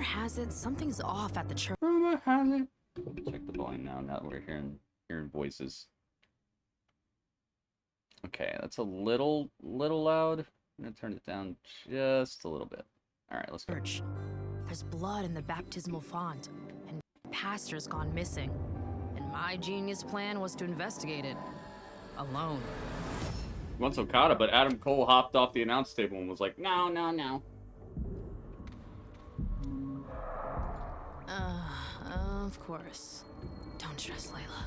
has it something's off at the church. Rumor has it. Check the volume now. Now that we're hearing voices. Okay, that's a little loud. I'm gonna turn it down just a little bit. All right, let's go. There's blood in the baptismal font, and pastor's gone missing. And my genius plan was to investigate it alone. Once Okada, but Adam Cole hopped off the announce table and was like, "No, no, no." Of course. Don't stress, Layla.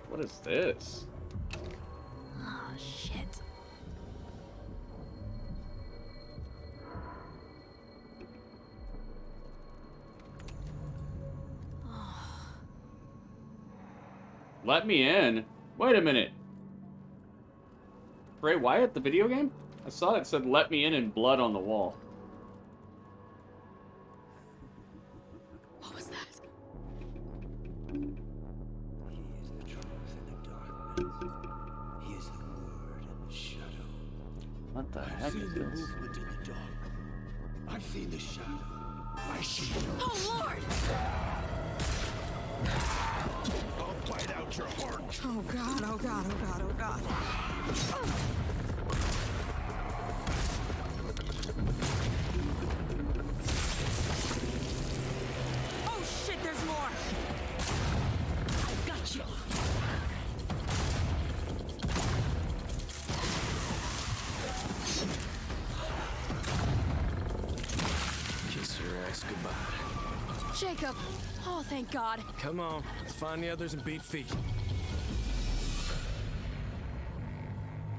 What is this? Oh, shit. Let me in. Wait a minute. Bray Wyatt, the video game? I saw it said "Let me in" blood on the wall. What was that? He is the truth and the darkness. He is the word and the shadow. What the heck I've seen is the this? movement in the dark. I've seen the shadow. I see you. Oh, Lord! I'll bite out your heart. Oh, God, oh, God, oh, God, oh, God. Oh, shit, there's more! I got you! Kiss her ass goodbye. Jacob! Oh, thank God. Come on, let's find the others and beat feet.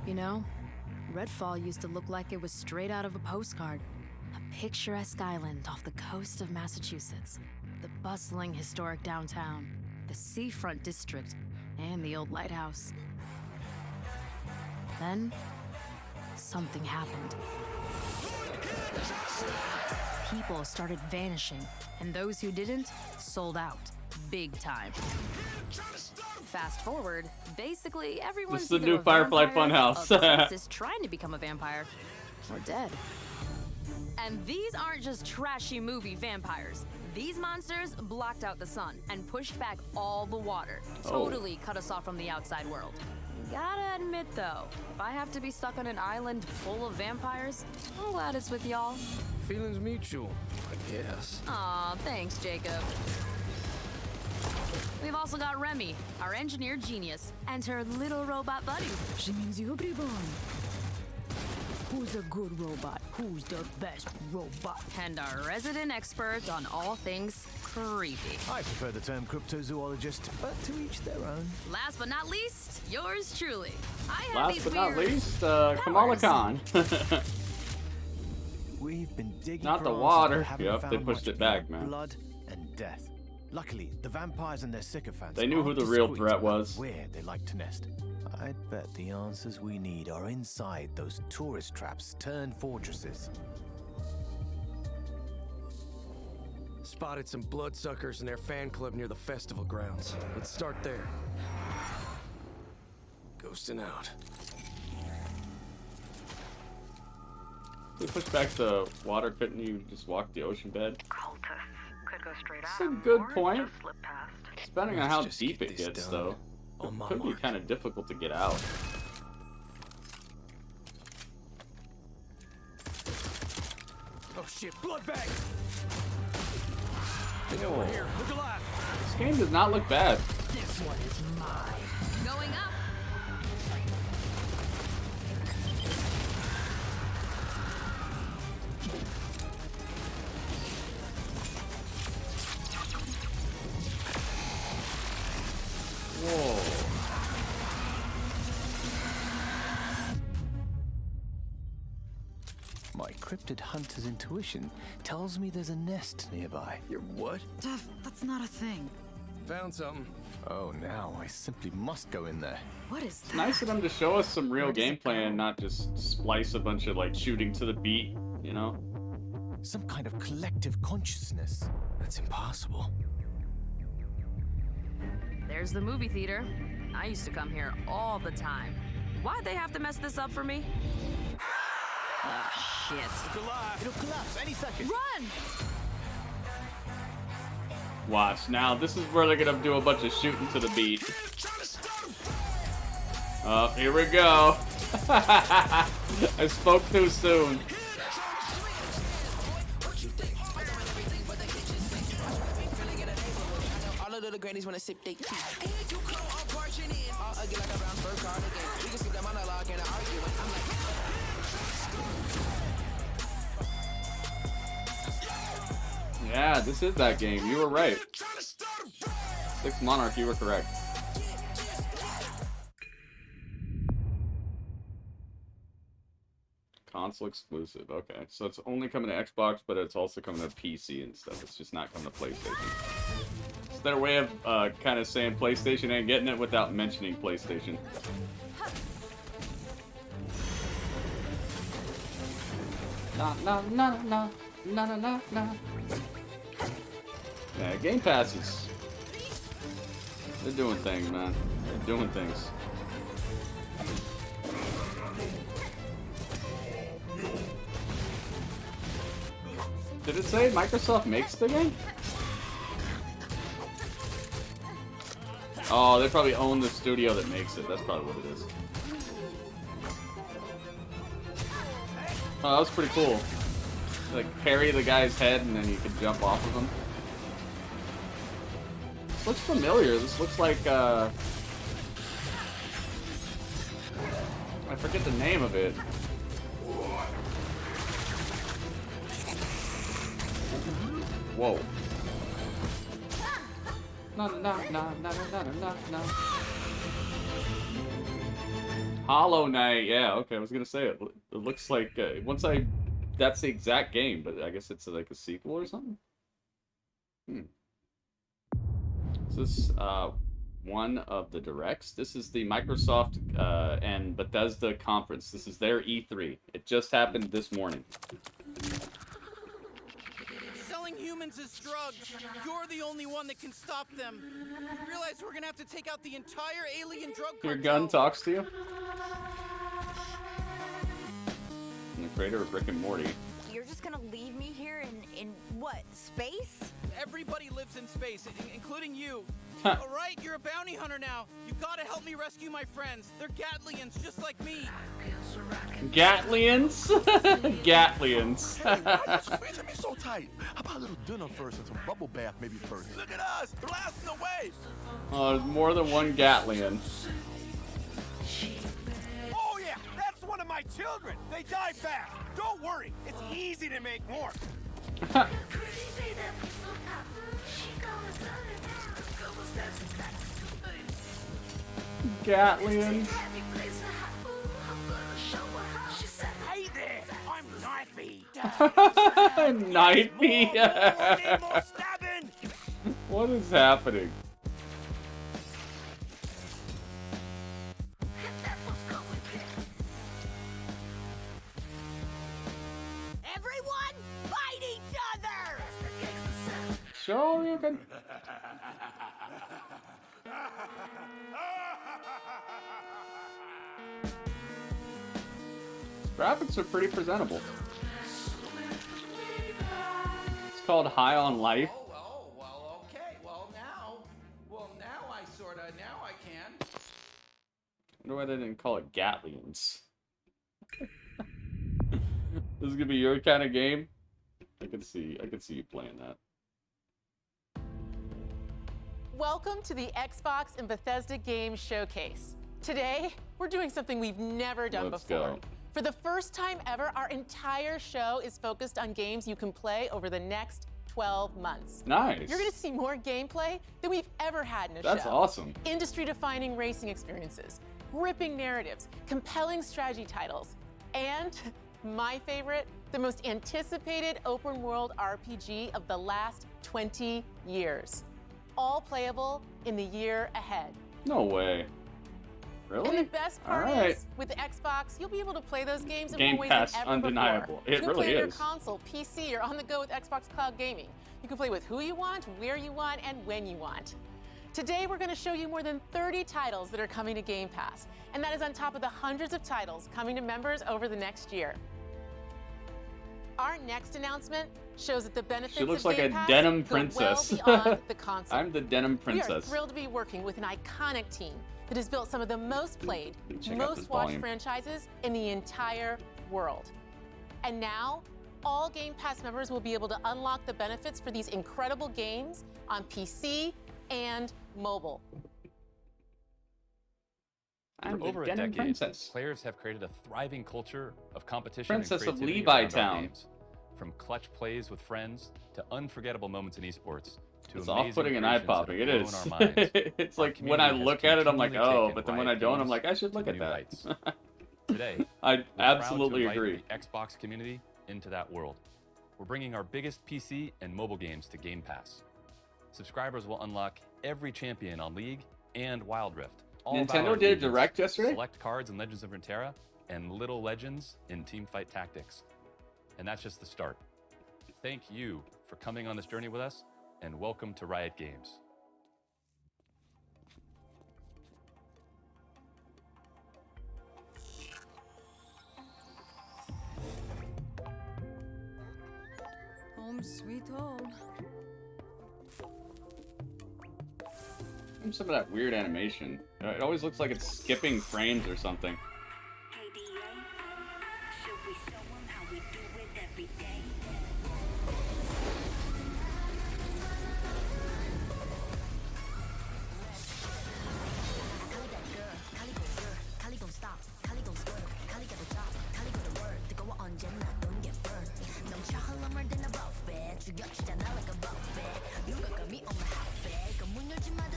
You know, Redfall used to look like it was straight out of a postcard. A picturesque island off the coast of Massachusetts. The bustling historic downtown, the seafront district, and the old lighthouse. Then, something happened. People started vanishing, and those who didn't sold out. Big time. Fast forward, basically everyone's This is the either new a Firefly vampire, Funhouse. a cultist trying to become a vampire, or dead. And these aren't just trashy movie vampires. These monsters blocked out the sun and pushed back all the water. Totally cut us off from the outside world. Gotta admit though, if I have to be stuck on an island full of vampires, I'm glad it's with y'all. Feelings mutual, I guess. Aw, thanks, Jacob. We've also got Remy, our engineer genius, and her little robot buddy. She means you, everyone. Who's a good robot? Who's the best robot? And our resident expert on all things creepy. I prefer the term cryptozoologist, but to each their own. Last but not least, yours truly. I have Last these but not weird least, Kamala powers. Khan. We've been digging Not for the answers, water. but haven't Yep, they found pushed much it back, beyond man. Blood and death. Luckily, the vampires and their sycophants They knew who aren't the real discreet threat about was. where they like to nest. I'd bet the answers we need are inside those tourist traps turned fortresses. Spotted some bloodsuckers in their fan club near the festival grounds. Let's start there. Ghosting out. They pushed back the water, couldn't you just walk the ocean bed? Cultists could go straight That's at a him, good or point. just slip past. Depending on Let's how just deep get it this gets, done. though. On my Could be mark. kind of difficult to get out. Oh shit, blood bag! They know we're here. Look alive! This game does not look bad. This one is mine. Going up. Whoa. My cryptid hunter's intuition tells me there's a nest nearby. You're what? Duff, that's not a thing. Found something. Oh, now I simply must go in there. What is that? Nice of them to show us some real Where does it gameplay and go? not just splice a bunch of like shooting to the beat, you know? Some kind of collective consciousness. That's impossible. There's the movie theater. I used to come here all the time. Why'd they have to mess this up for me? Shit. It'll collapse any second. Run! Watch, now this is where they're gonna do a bunch of shooting to the beat. Oh, here we go. I spoke too soon. All of the grannies wanna sip they tea. You go all parching in. All ugly like a brown fur cardigan. We can skip the monologue and the argument. I'm like, Yeah, this is that game. You were right. 6 Monarch, you were correct. Console exclusive. Okay, so it's only coming to Xbox, but it's also coming to PC and stuff. It's just not coming to PlayStation. It's their way of kind of saying PlayStation ain't getting it without mentioning PlayStation. No, no, no, no, no, no, no, no. Yeah, Game Pass is... They're doing things, man. They're doing things. Did it say Microsoft makes the game? Oh, they probably own the studio that makes it. That's probably what it is. Oh, that was pretty cool. Like, parry the guy's head and then you could jump off of him. This looks familiar. This looks like, I forget the name of it. Whoa. No, no, no, no, no, no, no, no. Hollow Knight, yeah, okay, I was gonna say it. It looks like, that's the exact game, but I guess it's like a sequel or something? Is this, one of the directs? This is the Microsoft, and Bethesda conference. This is their E3. It just happened this morning. Selling humans as drugs. You're the only one that can stop them. You realize we're gonna have to take out the entire alien drug cartel. Your gun talks to you? And the creator of Rick and Morty. You're just gonna leave me here in what, space? Everybody lives in space, including you. Alright, you're a bounty hunter now. You gotta help me rescue my friends. They're Gatlians, just like me. Gatlians? Gatlians. Hey, why are you squeezing me so tight? How about a little dinner first and some bubble bath maybe first? Look at us, blasting away. Oh, there's more than one Gatlian. Oh yeah, that's one of my children. They die fast. Don't worry, it's easy to make more. Gatlians. Hey there, I'm Knifey. Knifey. More stabbing. What is happening? Everyone, fight each other! Sure you can. Graphics are pretty presentable. It's called High on Life. Oh, well, okay. Well, now I can. I wonder why they didn't call it Gatlians. This is gonna be your kind of game. I could see you playing that. Welcome to the Xbox and Bethesda Game Showcase. Today, we're doing something we've never done Let's before. go. For the first time ever, our entire show is focused on games you can play over the next 12 months. Nice. You're gonna see more gameplay than we've ever had in a show. That's awesome. Industry-defining racing experiences, gripping narratives, compelling strategy titles, and my favorite, the most anticipated open world RPG of the last 20 years. All playable in the year ahead. No way. Really? And the best part All right. is, with the Xbox, you'll be able to play those games in Game more ways Pass, than ever undeniable. before. It You can really play on your is. console, PC, or on the go with Xbox Cloud Gaming. You can play with who you want, where you want, and when you want. Today, we're going to show you more than 30 titles that are coming to Game Pass, and that is on top of the hundreds of titles coming to members over the next year. Our next announcement shows that the benefits She looks of like Game a Pass denim go well princess. beyond the console. I'm the denim We are princess. thrilled to be working with an iconic team that has built some of the most played, Check out this most watched volume. franchises in the entire world. And now, all Game Pass members will be able to unlock the benefits for these incredible games on PC and mobile. I'm For over the a denim decade, princess. players have created a thriving culture of competition Princess and of creativity Levi around our Town. games. From clutch plays with friends to unforgettable moments in esports to It's amazing off-putting and creations that eye-popping. It have is. blown our minds. It's Our like when I community has look at it, I'm like, continually oh, taken but then when Riot I don't, I'm Games like, I should to look at new that. heights. Today, I we're absolutely proud to agree. invite the Xbox community into that world. We're bringing our biggest PC and mobile games to Game Pass. Subscribers will unlock every champion on League and Wild Rift. All Nintendo Valorant did a agents, direct yesterday? Select cards in Legends of Runeterra, and Little Legends in Teamfight Tactics. And that's just the start. Thank you for coming on this journey with us, and welcome to Riot Games. Home sweet home. Some of that weird animation. It always looks like it's skipping frames or something.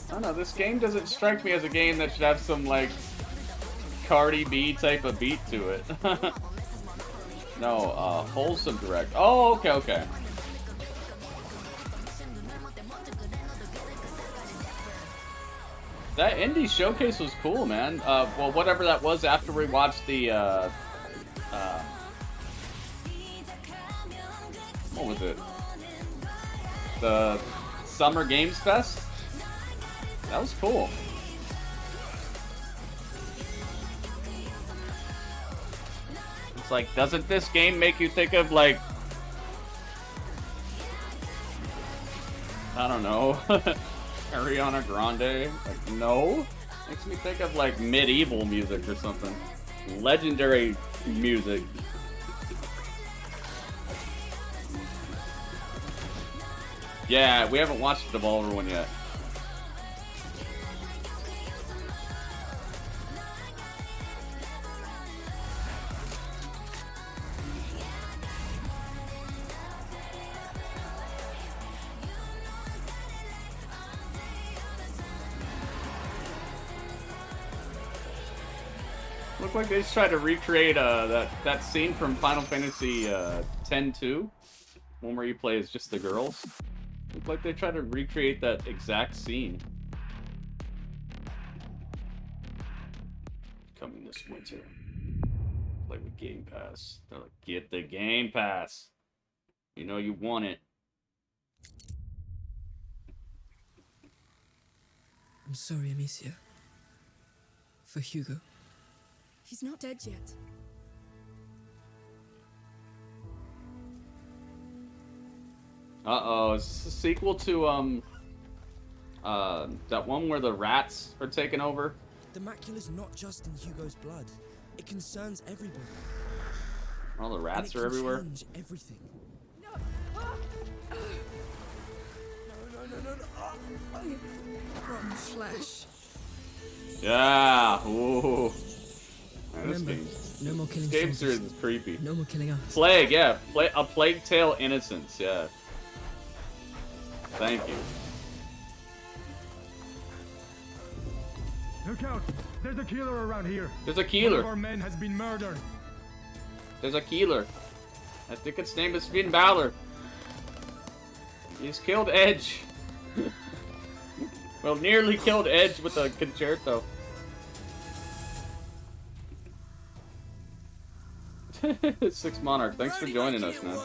I don't know, this game doesn't strike me as a game that should have some, like, Cardi B type of beat to it. No, wholesome direct. Oh, okay, okay. That indie showcase was cool, man. Well, whatever that was after we watched the, what was it? The Summer Games Fest? That was cool. It's like, doesn't this game make you think of, like, I don't know, Ariana Grande? Like, no. Makes me think of, like, medieval music or something. Legendary music. Yeah, we haven't watched the Devolver one yet. Look like they just tried to recreate that scene from Final Fantasy X-2, one where you play as just the girls. Look like they tried to recreate that exact scene. Coming this winter. Play with Game Pass. They're like, get the Game Pass. You know you want it. I'm sorry, Amicia. For Hugo. He's not dead yet. Uh-oh, is this a sequel to, that one where the rats are taking over? The macula's not just in Hugo's blood. It concerns everybody. All the rats are everywhere? Change everything. No. Rotten flesh. Yeah, ooh. Man, this Remember, game. no more killing This game soldiers. series is creepy. No more killing us. Plague, yeah. A Plague Tale Innocence, yeah. Thank you. Look out! There's a killer around here. There's a killer. One of our men has been murdered. There's a killer. I think its name is Finn Balor. He's killed Edge. Well, nearly killed Edge with a concerto. Six Monarch, thanks for joining us, man.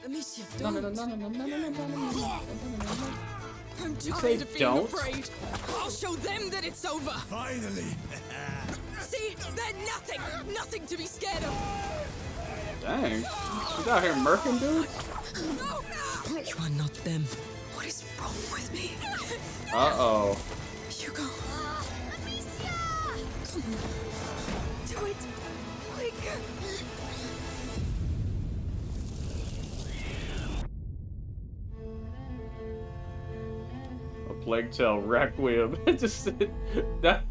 Amicia, No, don't. no, no, no, no, no, no, no, no. I'm You tired say of being don't? afraid. I'll show them that it's over. Finally. See, they're nothing to be scared of. Dang. She's out here murking dudes? Which one, not them? What is wrong with me? Uh-oh. Hugo. Come on. Do it. Quick. A Plague Tale Requiem. Just that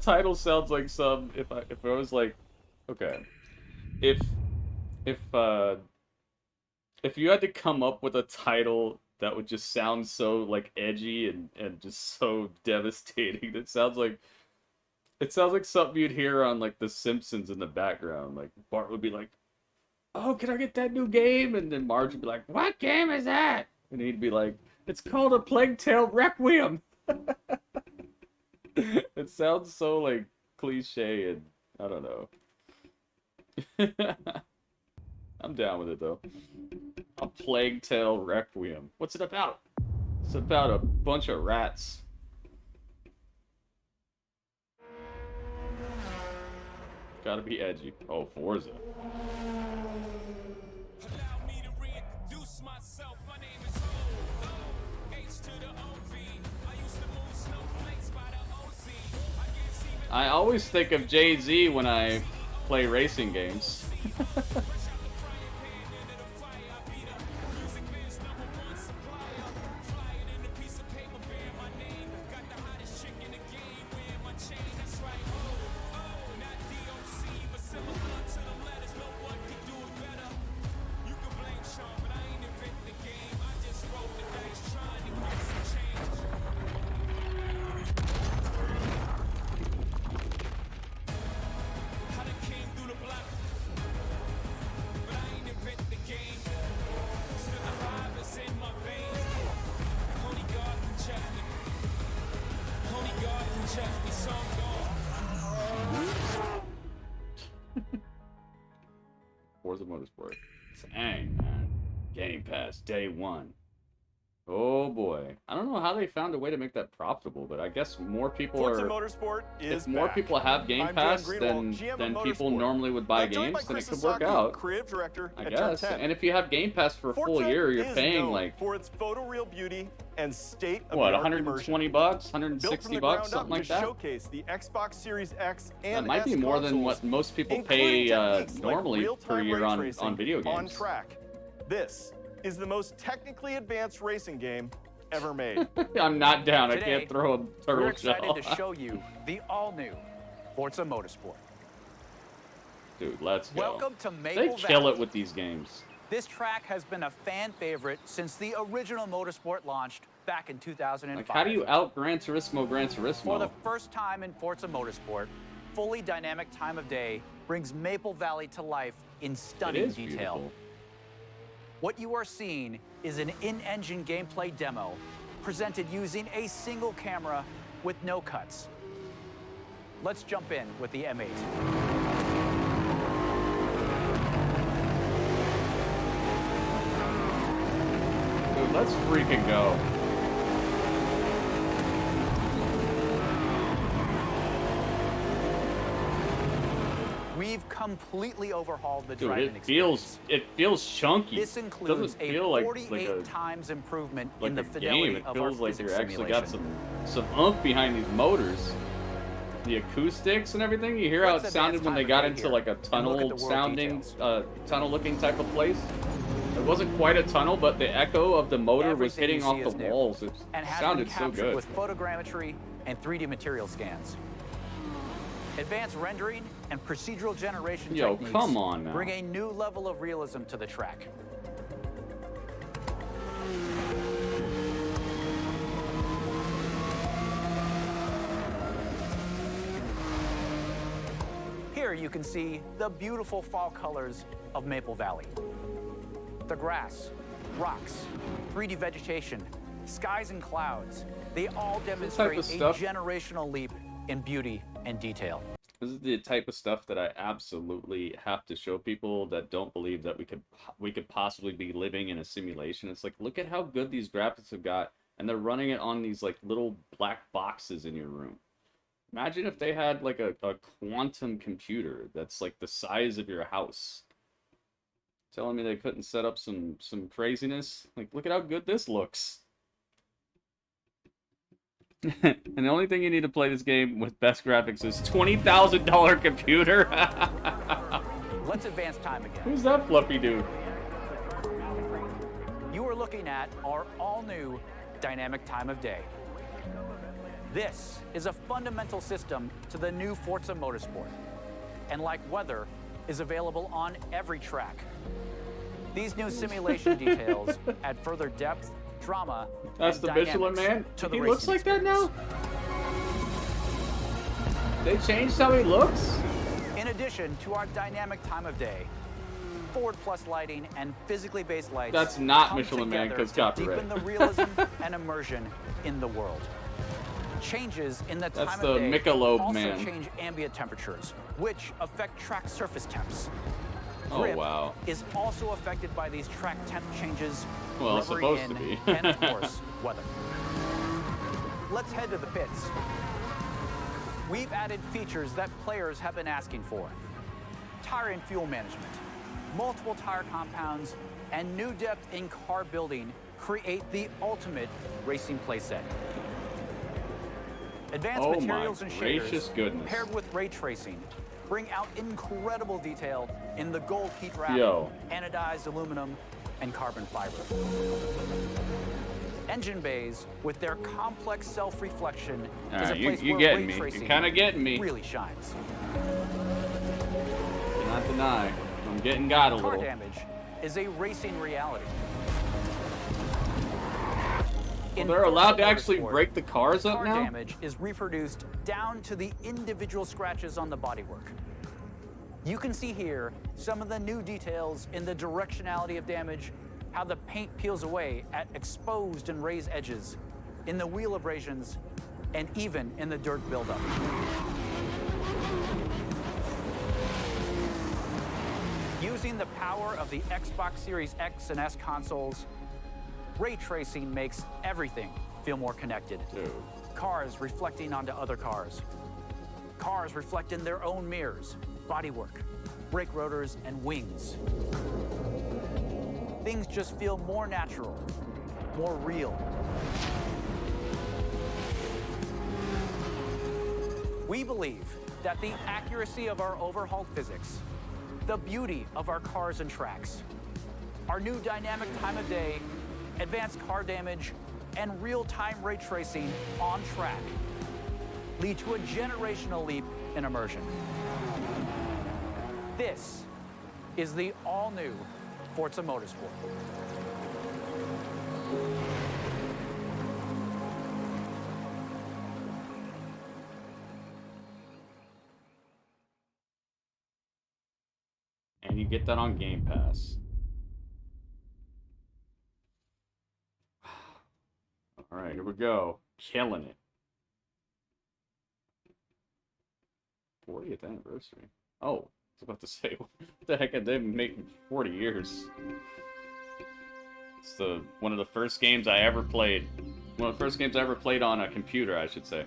title sounds like some if I was like, okay. If you had to come up with a title that would just sound so like edgy and just so devastating, it sounds like something you'd hear on like The Simpsons in the background. Like Bart would be like, "Oh, can I get that new game?" And then Marge would be like, "What game is that?" And he'd be like, "It's called A Plague Tale Requiem." It sounds so like cliche and I don't know. I'm down with it though. A Plague Tale Requiem. What's it about? It's about a bunch of rats. Gotta be edgy. Oh, Forza. I always think of Jay-Z when I play racing games. Forza Motorsport. Dang, man. Game Pass, day one. Oh boy. I don't know how they found a way to make that profitable, but I guess more people Forza Motorsport is if more back. people have Game Pass than people normally would buy games, then it could work out. Creative director I at guess. Turn 10. And if you have Game Pass for a full year, you're paying like for its photoreal beauty and state of what, 120 bucks, 160 bucks, something like that. Showcase the Xbox Series X and That might be more than what most people pay normally per year on video games. On track. This is the most technically advanced racing game ever made. I'm not down. Today, I can't throw a turtle we're excited shell. to show you the all-new Forza Motorsport. Dude, let's go. Welcome to Maple They kill Valley. it with these games. This track has been a fan favorite since the original Motorsport launched back in 2005. Like, how do you out Gran Turismo? For the first time in Forza Motorsport, fully dynamic time of day brings Maple Valley to life in stunning is detail. beautiful. What you are seeing is an in-engine gameplay demo presented using a single camera with no cuts. Let's jump in with the M8. Dude, let's freaking go. We've completely overhauled the Dude, driving it feels chunky. This includes Doesn't feel a like 48 a times improvement like in the a fidelity game. It of feels our like physics you're actually got simulation. some oomph behind these motors. The acoustics and everything. You hear how it Let's sounded advance when they time got of day into here like a and look at tunnel the world sounding, details. tunnel looking type of place. It wasn't quite a tunnel, but the echo of the motor was Everything hitting you off see the is new walls. It and has sounded been so captured good. with photogrammetry and 3D material scans. Advanced rendering and procedural generation Yo, techniques come on now. bring a new level of realism to the track. Here you can see the beautiful fall colors of Maple Valley. The grass, rocks, 3D vegetation, skies and clouds, they all demonstrate a stuff- generational leap in beauty and detail. This is the type of stuff that I absolutely have to show people that don't believe that we could possibly be living in a simulation. It's like, look at how good these graphics have got, and they're running it on these like little black boxes in your room. Imagine if they had like a quantum computer that's like the size of your house. Telling me they couldn't set up some craziness? Like, look at how good this looks. And the only thing you need to play this game with best graphics is $20,000 computer. Let's advance time again. Who's that fluffy dude? You are looking at our all-new dynamic time of day. This is a fundamental system to the new Forza Motorsport, and like weather, is available on every track. These new simulation details add further depth, drama, That's and the Michelin Man? to the He looks racing like that now? They changed how he looks? In addition to our dynamic time of day, Forward Plus lighting and physically based lights. That's not come Michelin Man, together 'cause to copyright. deepen the realism and immersion in the world. Changes in the That's time the of day Michelob also Man. change ambient temperatures, which affect track surface temps. Oh, Grip wow. is also affected by these track temp changes. Well, it's rubber supposed in, to be. and of course, weather. Let's head to the pits. We've added features that players have been asking for. Tire and fuel management, multiple tire compounds, and new depth in car building create the ultimate racing playset. Advanced Oh my materials and gracious shaders goodness. paired with ray tracing bring out incredible detail in the gold heat wrap, Yo. anodized aluminum, and carbon fiber. Engine bays with their complex self-reflection is a Alright, place you where getting ray me. tracing You're kinda getting me. really shines. Cannot deny. I'm getting got a Car little. damage is a racing reality. Well, In they're allowed to Forza actually Motorsport, break the cars up car now? damage is reproduced down to the individual scratches on the bodywork. You can see here some of the new details in the directionality of damage, how the paint peels away at exposed and raised edges, in the wheel abrasions, and even in the dirt buildup. Using the power of the Xbox Series X and S consoles, ray tracing makes everything feel more connected. Dude. Cars reflecting onto other cars. Cars reflect in their own mirrors, bodywork, brake rotors, and wings. Things just feel more natural, more real. We believe that the accuracy of our overhauled physics, the beauty of our cars and tracks, our new dynamic time of day, advanced car damage, and real-time ray tracing on track lead to a generational leap in immersion. This is the all-new Forza Motorsport. And you get that on Game Pass. Alright, here we go. Killing it. 40th anniversary. Oh, I was about to say, what the heck have they been making for 40 years? It's one of the first games I ever played. One of the first games I ever played on a computer, I should say.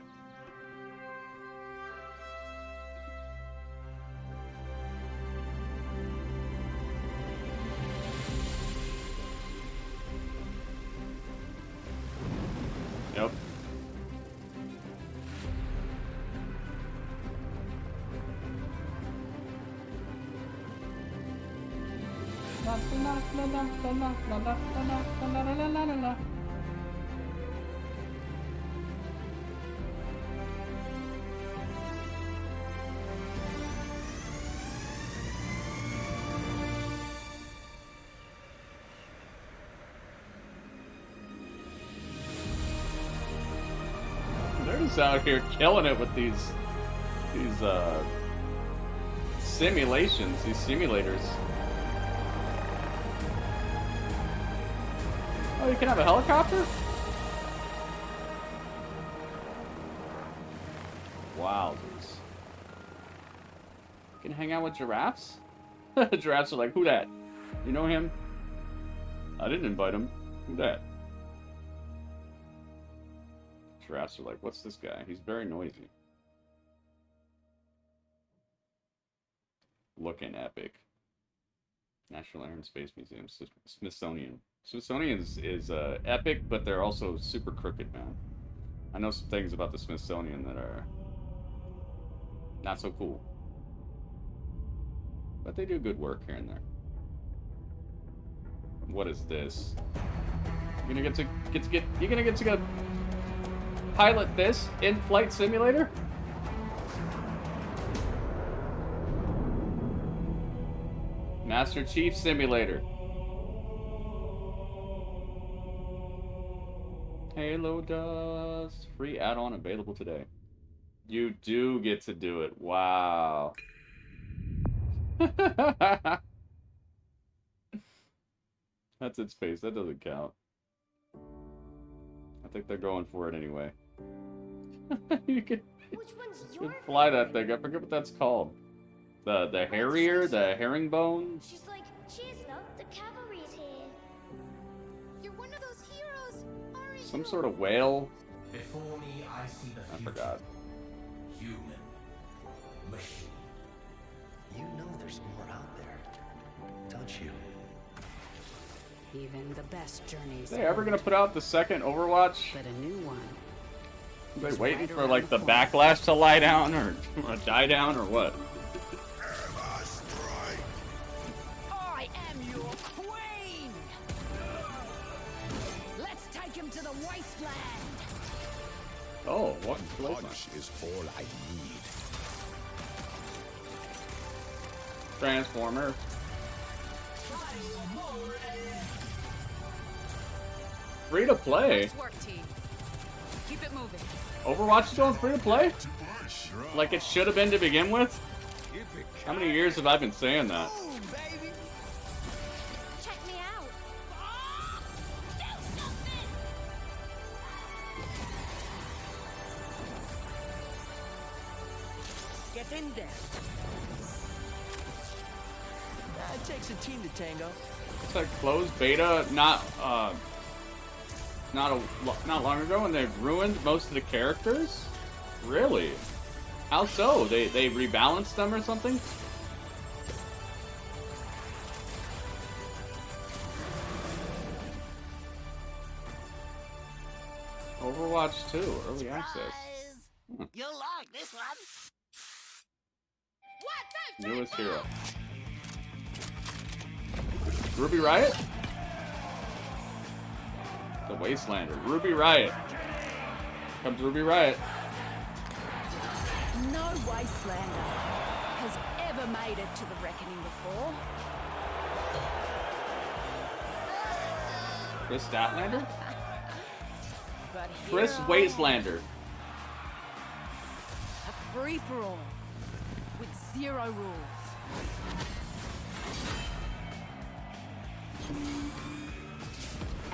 Yep. They're just out here killing it with these simulations, these simulators. Oh, you can have a helicopter? Wow, dudes. You can hang out with giraffes? Giraffes are like, who that? You know him? I didn't invite him. Who that? Giraffes are like, what's this guy? He's very noisy. Looking epic. National Air and Space Museum, Smithsonian. Smithsonian is epic, but they're also super crooked, man. I know some things about the Smithsonian that are not so cool, but they do good work here and there. What is this? You're gonna get to go pilot this in Flight Simulator? Master Chief Simulator. Halo Dust. Free add-on available today. You do get to do it. Wow. That's its face. That doesn't count. I think they're going for it anyway. you could fly that thing. I forget what that's called. The Harrier, the herringbone. She's like, cheers, love. The cavalry's here. You're one of those heroes, aren't you? Some sort of whale. Before me, I see the I future. forgot. Human. Machine. You know there's more out there, don't you? Even the best journeys. Are they ever gonna put out the second Overwatch? But a new one. Are they waiting for like the backlash to lie down or die down or what? I am your queen! Let's take him to the wasteland! Oh, what? Punch is all I need. Transformer. Free to play. Nice work, team. Keep it moving. Overwatch is going free to play? Like it should have been to begin with? How many years have I been saying that? Check me out. Get in there. It takes a team to tango. It's like closed beta, not long ago, and they've ruined most of the characters? Really? How so? They rebalanced them or something? Overwatch 2, early access. You'll like this one. Newest hero. Ruby Riot? The Wastelander. Ruby Riot. Comes Ruby Riot. No wastelander has ever made it to the reckoning before. Chris Statlander? But Chris here I Wastelander. am, a free-for-all with zero rules.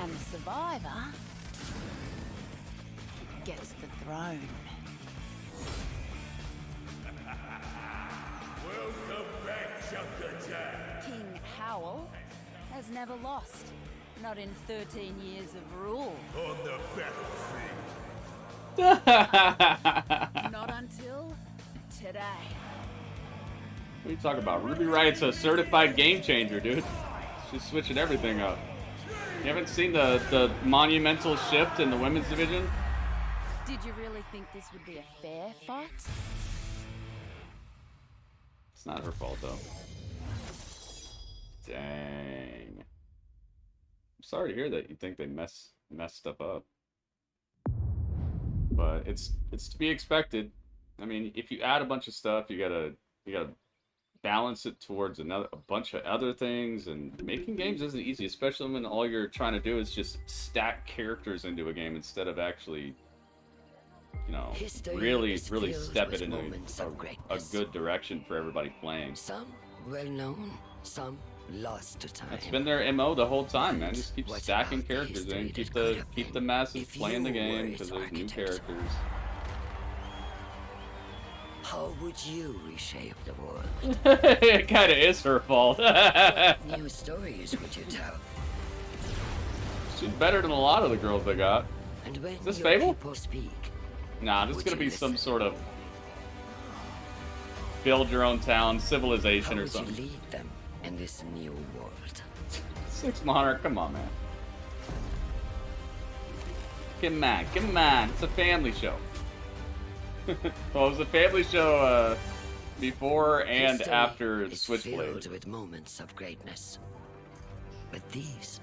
And the survivor gets the throne. Welcome back, Junker. King Howell has never lost. Not in 13 years of rule. On the battlefield. Not until today. What are you talking about? Ruby Riot's a certified game changer, dude. She's switching everything up. You haven't seen the monumental shift in the women's division? Did you really think this would be a fair fight? It's not her fault, though. Dang. I'm sorry to hear that you think they messed stuff up. But it's to be expected. I mean, if you add a bunch of stuff, you gotta balance it towards a bunch of other things, and making games isn't easy, especially when all you're trying to do is just stack characters into a game instead of actually, you know, really step it in a good direction for everybody playing. Some well known, some lost to time. That's been their MO the whole time, man. Just keep stacking characters in, keep the masses playing the game because there's new characters. How would you reshape the world? It kind of is her fault. New stories would you tell? She's better than a lot of the girls they got. And when Is this your Fable? people speak, Nah, this is would gonna you be some listen? sort of build your own town, civilization, How or would you something. lead them? in this new world. Six Monarch, come on, man. Come on, come on. It's a family show. Well, it was a family show before and History after is Switchblade. filled with moments of greatness, but these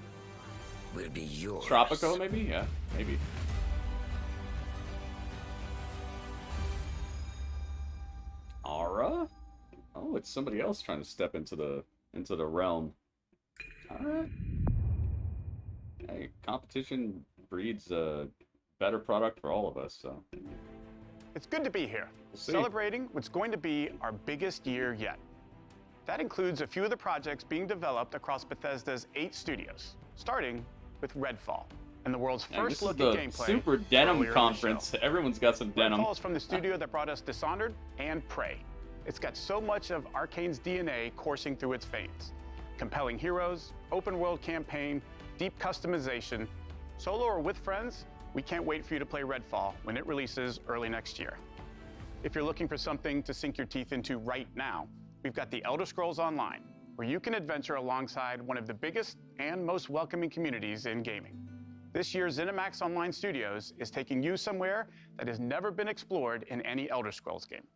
will be yours. Tropico, maybe? Yeah, maybe. Aura? Oh, it's somebody else trying to step into the realm. Alright. Hey, competition breeds a better product for all of us, so. It's good to be here, see. celebrating what's going to be our biggest year yet. That includes a few of the projects being developed across Bethesda's 8 studios, starting with Redfall, and the world's Man, first this look is at the gameplay. Super Denim earlier in the Conference. show. Everyone's got some denim. Redfall is from the studio that brought us Dishonored and Prey. It's got so much of Arcane's DNA coursing through its veins. Compelling heroes, open world campaign, deep customization. Solo or with friends, we can't wait for you to play Redfall when it releases early next year. If you're looking for something to sink your teeth into right now, we've got the Elder Scrolls Online, where you can adventure alongside one of the biggest and most welcoming communities in gaming. This year's ZeniMax Online Studios is taking you somewhere that has never been explored in any Elder Scrolls game.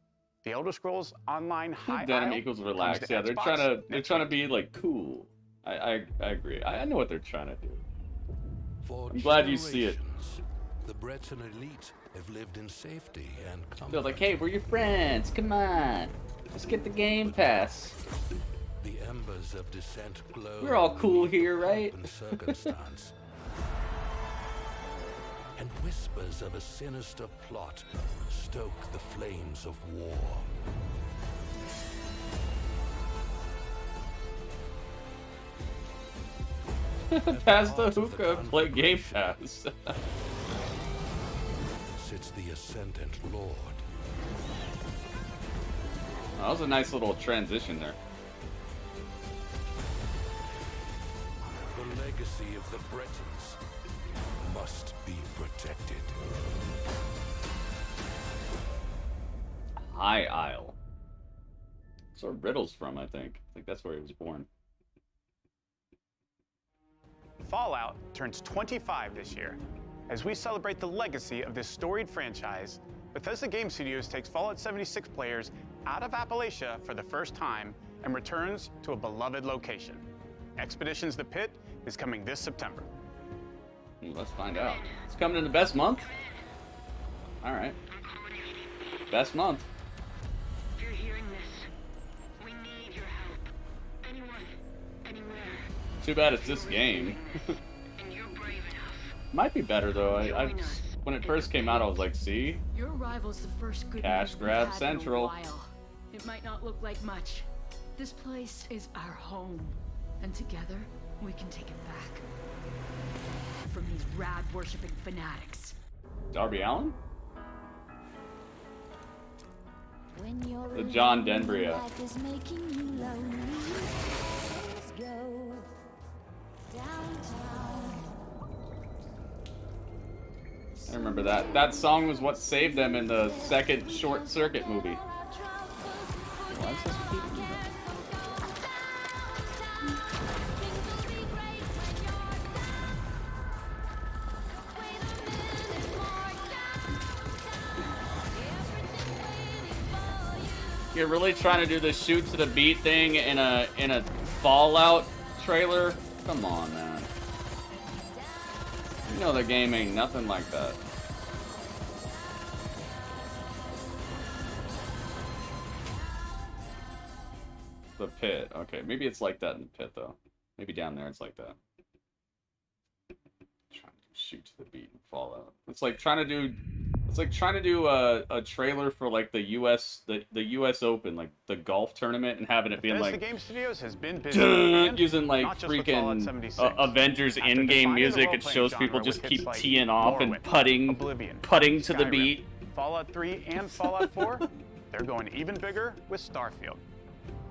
The Elder Scrolls Online High Denim Isle equals comes relax. to Yeah, they're Xbox trying to be like cool. I agree. I know what they're trying to do. I'm glad you see it. The Breton elite have lived in safety and comfort. They're like, hey, we're your friends. Come on, let's get the Game Pass. The embers of dissent glow. We're all cool here, right? In circumstance. And whispers of a sinister plot stoke the flames of war. Pass the hookah, play Game Pass. Sits the Ascendant Lord. That was a nice little transition there. The legacy of the Bretons must be protected. High Isle. That's where Riddle's from, I think. I think that's where he was born. Fallout turns 25 this year. As we celebrate the legacy of this storied franchise, Bethesda Game Studios takes Fallout 76 players out of Appalachia for the first time and returns to a beloved location. Expeditions The Pit is coming this September. Let's find out. It's coming in the best month? Alright. Best month. If you're hearing this, we need your help. Anyone, anywhere. Too bad it's this game. Might be better though. I when it first came out, I was like, see? Your arrival's the first good Cash news we've grab had central. in a while. It might not look like much. This place is our home, and together we can take it back from these rad-worshipping fanatics. Darby Allin? When you're The John alone, Denbria. life is making you lonely. Let's go downtown. I remember that. That song was what saved them in the second Short Circuit movie. Why is this keep- You're really trying to do the shoot to the beat thing in a Fallout trailer? Come on, man. You know the game ain't nothing like that. The Pit. Okay, maybe it's like that in the Pit though. Maybe down there it's like that. Trying to shoot to the beat in Fallout. It's like trying to do. It's like trying to do a trailer for like the U.S. the U.S. Open, like the golf tournament, and having it being Bethesda like Game Studios has been busy and using like not just with Fallout freaking 76. Avengers After in-game defining the music. It role-playing shows genre people with just hits keep like teeing off and Morrowind, putting to the Skyrim, beat. Fallout 3 and Fallout 4, they're going even bigger with Starfield.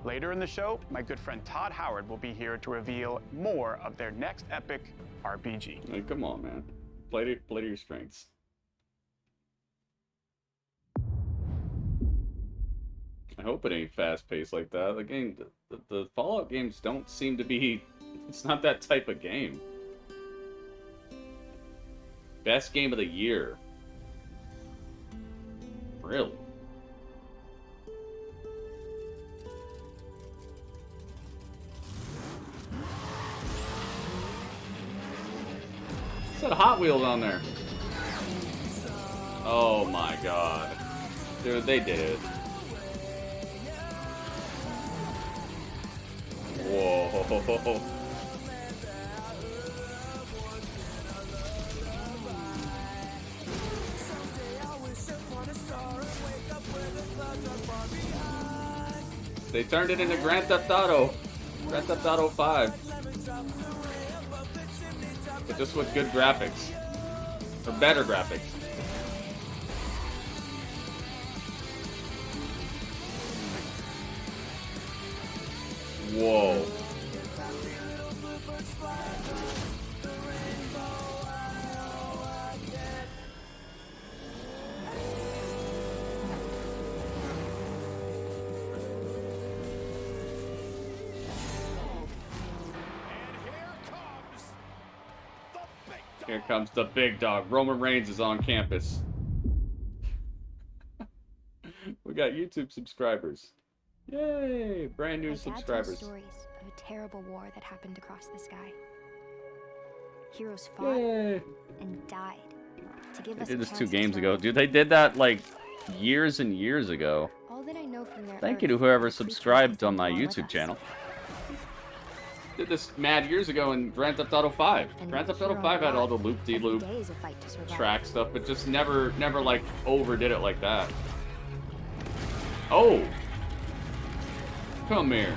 Later in the show, my good friend Todd Howard will be here to reveal more of their next epic RPG. Hey, come on, man. Play to your strengths. I hope it ain't fast-paced like that. The game, the Fallout games don't seem to be... It's not that type of game. Best game of the year. Really? What's that Hot Wheels on there? Oh my god. Dude, they did it. Whoa. They turned it into Grand Theft Auto. Grand Theft Auto 5. But just with good graphics. Or better graphics. Whoa. Here comes the big dog. Roman Reigns is on campus. We got YouTube subscribers. Yay! Brand new subscribers. Dad told stories of a terrible war that happened across the sky. Heroes fought and died to give us They a did this chance 2 to games thrive. ago. Dude, they did that like years and years ago. All that I know from their Thank you to whoever subscribed on my YouTube channel. Did this mad years ago in Grand Theft Auto 5. Grand Theft Auto 5 had all the loop-de-loop track stuff, but just never like overdid it like that. Oh! Come here.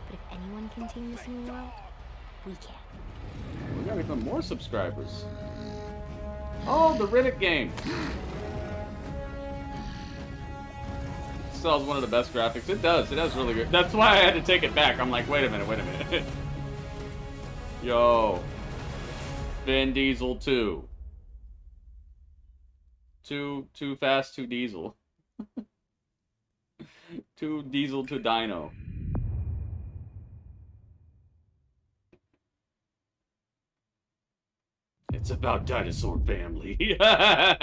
But if anyone can tame this new world, we can. We got even more subscribers. Oh, the Riddick game. Still has one of the best graphics. It does. It has really good. That's why I had to take it back. I'm like, wait a minute. Yo. Vin Diesel 2. Too fast, too diesel. Too diesel to dino. It's about dinosaur family. Why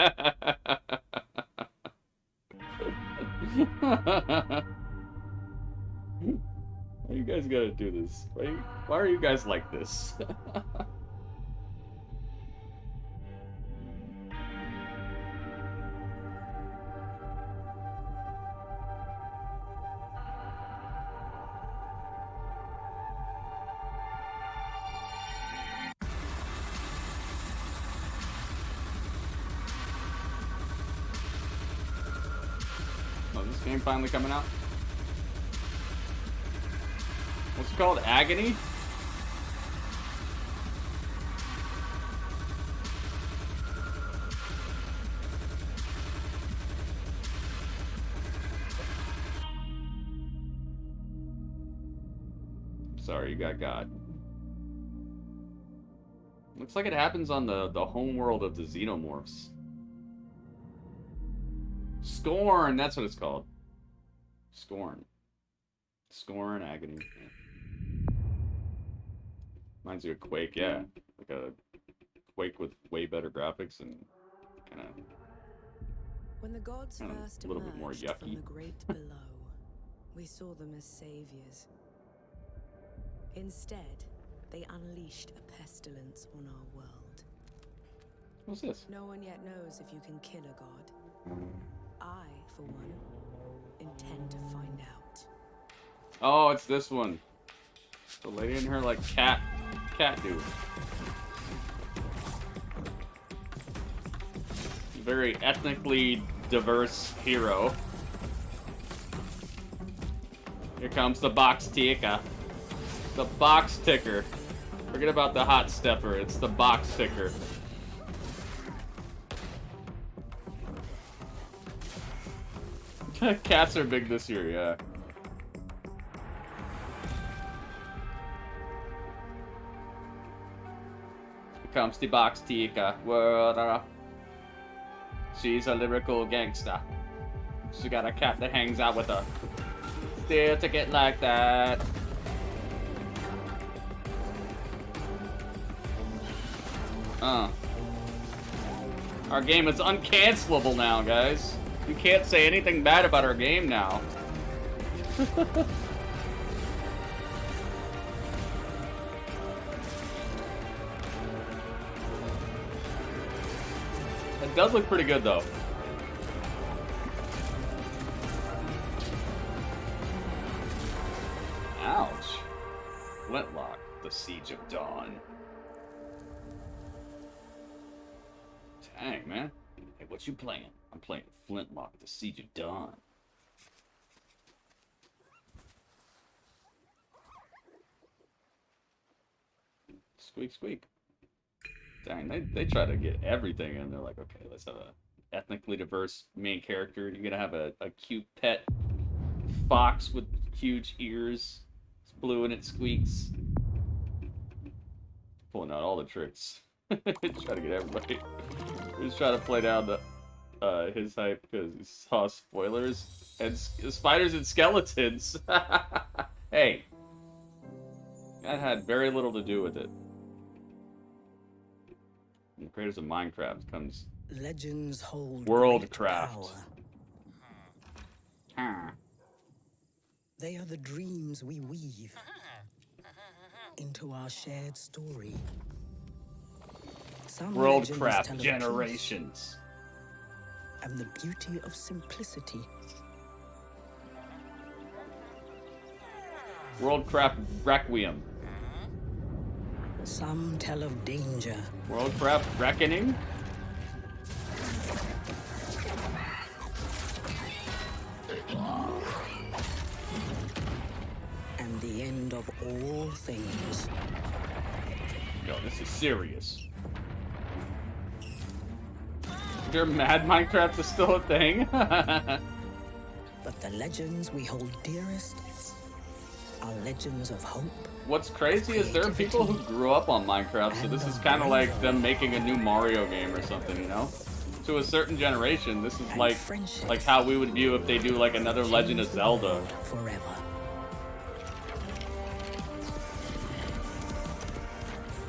you guys gotta do this? Why are you guys like this? Oh, this game finally coming out? What's it called? Agony? Sorry, you got. Looks like it happens on the home world of the Xenomorphs. Scorn, that's what it's called. Scorn. Scorn, Agony. Reminds you of Quake, yeah. Like a Quake with way better graphics and kind of When the gods first a little bit more emerged yucky. from the great below, we saw them as saviors. Instead, they unleashed a pestilence on our world. What's this? No one yet knows if you can kill a god. I, for one, intend to find out. Oh, it's this one. The lady in her like cat dude. Very ethnically diverse hero. Here comes the box ticker. The box ticker. Forget about the hot stepper. It's the box ticker. Cats are big this year, yeah. Here comes the box ticker. She's a lyrical gangster. She got a cat that hangs out with her. Still take it like that. Our game is uncancelable now, guys. You can't say anything bad about our game now. It does look pretty good, though. Ouch. Flintlock, the Siege of Dawn. Dang, man. Hey, what you playing? I'm playing Flintlock, the Siege of Dawn. Squeak, squeak. Dang, they try to get everything in. They're like, okay, let's have a ethnically diverse main character. You're gonna have a cute pet fox with huge ears. It's blue and it squeaks. Pulling out all the tricks. Try to get everybody. We're just trying to play down the his hype because he saw spoilers and spiders and skeletons. Hey, that had very little to do with it. From the creators of Minecraft comes legends hold Worldcraft. They are the dreams we weave into our shared story. Some Worldcraft Generations. And the beauty of simplicity. Worldcraft Requiem. Some tell of danger. Worldcraft Reckoning. And the end of all things. Yo, this is serious. Your Mad Minecraft is still a thing? But the legends we hold dearest are legends of hope. What's crazy is there are people who grew up on Minecraft, so this is kind of like them making a new Mario game or something, you know? To a certain generation, this is like how we would view if they do like another Legend of Zelda. Forever.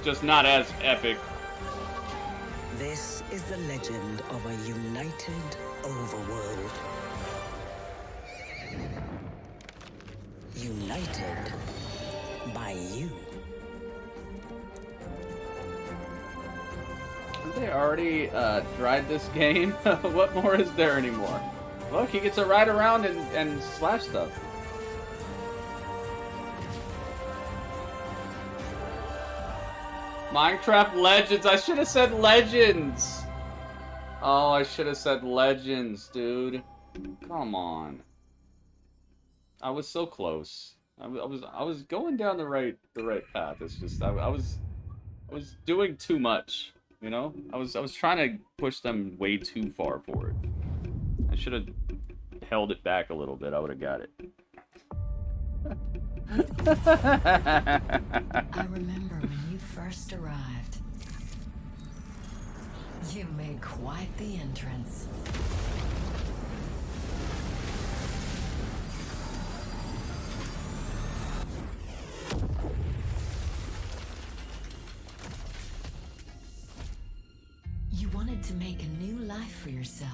Just not as epic. This is the legend of a united overworld. United by you. Have they already tried this game? What more is there anymore? Look, he gets to ride around and slash stuff. Minecraft Legends. I should have said Legends. Oh, I should have said Legends, dude. Come on. I was so close. I was going down the right path. It's just I was doing too much, you know? I was trying to push them way too far forward. I should have held it back a little bit. I would have got it. I remember when you first arrived. You made quite the entrance. You wanted to make a new life for yourself.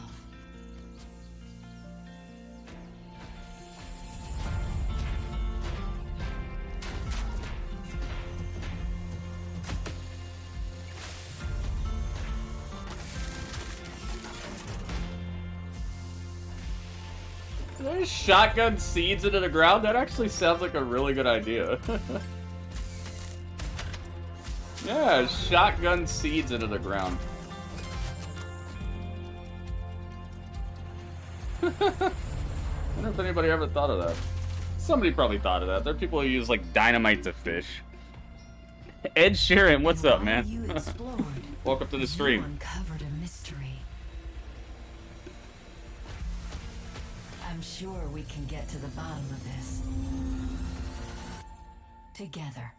There's shotgun seeds into the ground? That actually sounds like a really good idea. Yeah, shotgun seeds into the ground. I wonder if anybody ever thought of that. Somebody probably thought of that. There are people who use like dynamite to fish. Ed Sheeran, what's up, man? Welcome to the stream. Uncovered a mystery. I'm sure we can get to the bottom of this. Together.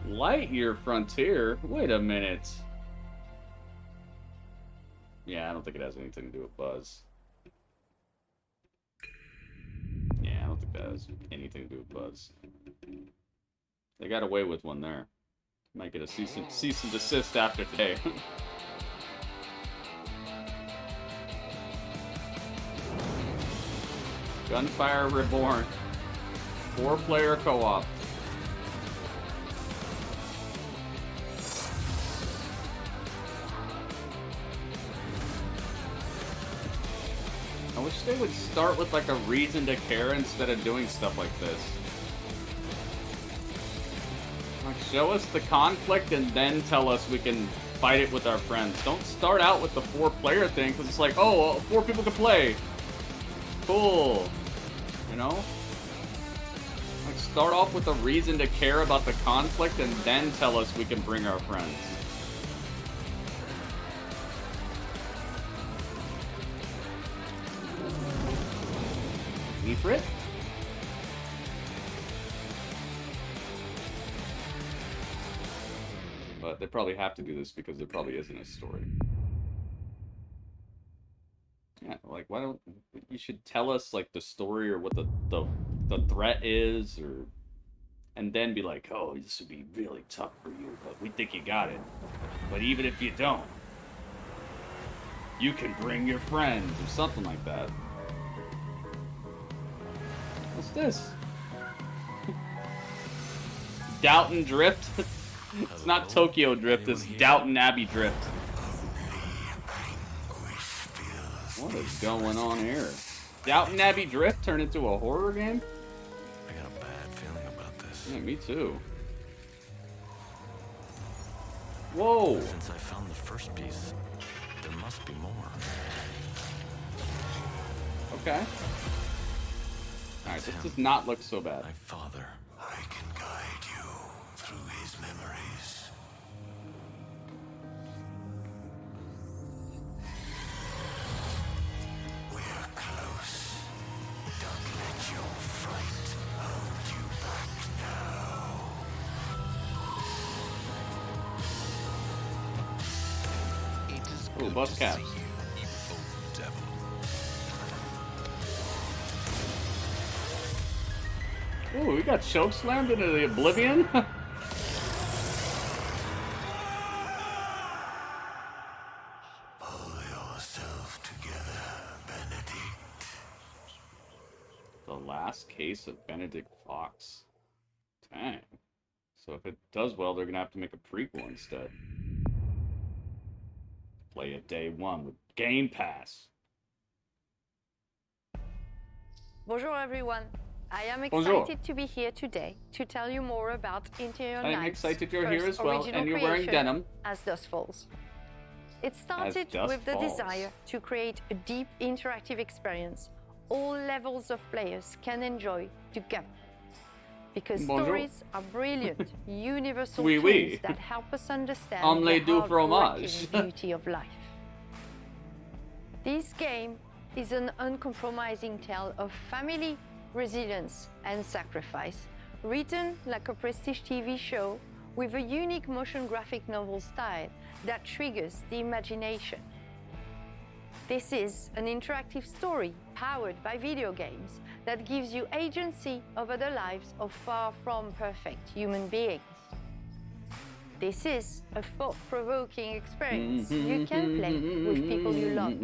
Lightyear Frontier? Wait a minute. Yeah, I don't think it has anything to do with Buzz. Yeah, I don't think that has anything to do with Buzz. They got away with one there. Might get a cease and desist after today. Gunfire Reborn. 4-player co-op. I wish they would start with like a reason to care instead of doing stuff like this. Like, show us the conflict and then tell us we can fight it with our friends. Don't start out with the 4-player thing, because it's like, oh, 4 people can play. Cool. You know? Like, start off with a reason to care about the conflict and then tell us we can bring our friends. Ifrit? But they probably have to do this because there probably isn't a story. Yeah, like, why don't you should tell us like the story or what the threat is, or and then be like, oh, this would be really tough for you, but we think you got it. But even if you don't, you can bring your friends or something like that. What's this? Downton Drift? It's not Tokyo Drift, it's Downton Abbey Drift. What is going on here? Downton Abbey Drift turned into a horror game? I got a bad feeling about this. Yeah, me too. Whoa! Since I found the first piece, there must be more. Okay. Alright, this does not look so bad. My father. I can guide you through his memories. We're close. Don't let your fright hold you back now. It is Ooh, bus caps. Ooh, we got chokeslammed into the oblivion? Pull yourself together, Benedict. The last case of Benedict Fox. Dang. So if it does well, they're gonna have to make a prequel instead. Play it day one with Game Pass. Bonjour everyone. I am Bonjour. excited to be here today to tell you more about Interior I'm Nights' excited you're here first as well, original and you're wearing creation, denim. As Dusk Falls. It started Dusk with the Falls. desire to create a deep interactive experience all levels of players can enjoy together. Because Bonjour. stories are brilliant, universal Oui, tools oui. that help us understand Omelette the du heartbreaking fromage. beauty of life. This game is an uncompromising tale of family, resilience, and sacrifice, written like a prestige TV show with a unique motion graphic novel style that triggers the imagination. This is an interactive story powered by video games that gives you agency over the lives of far from perfect human beings. This is a thought-provoking experience you can play with people you love,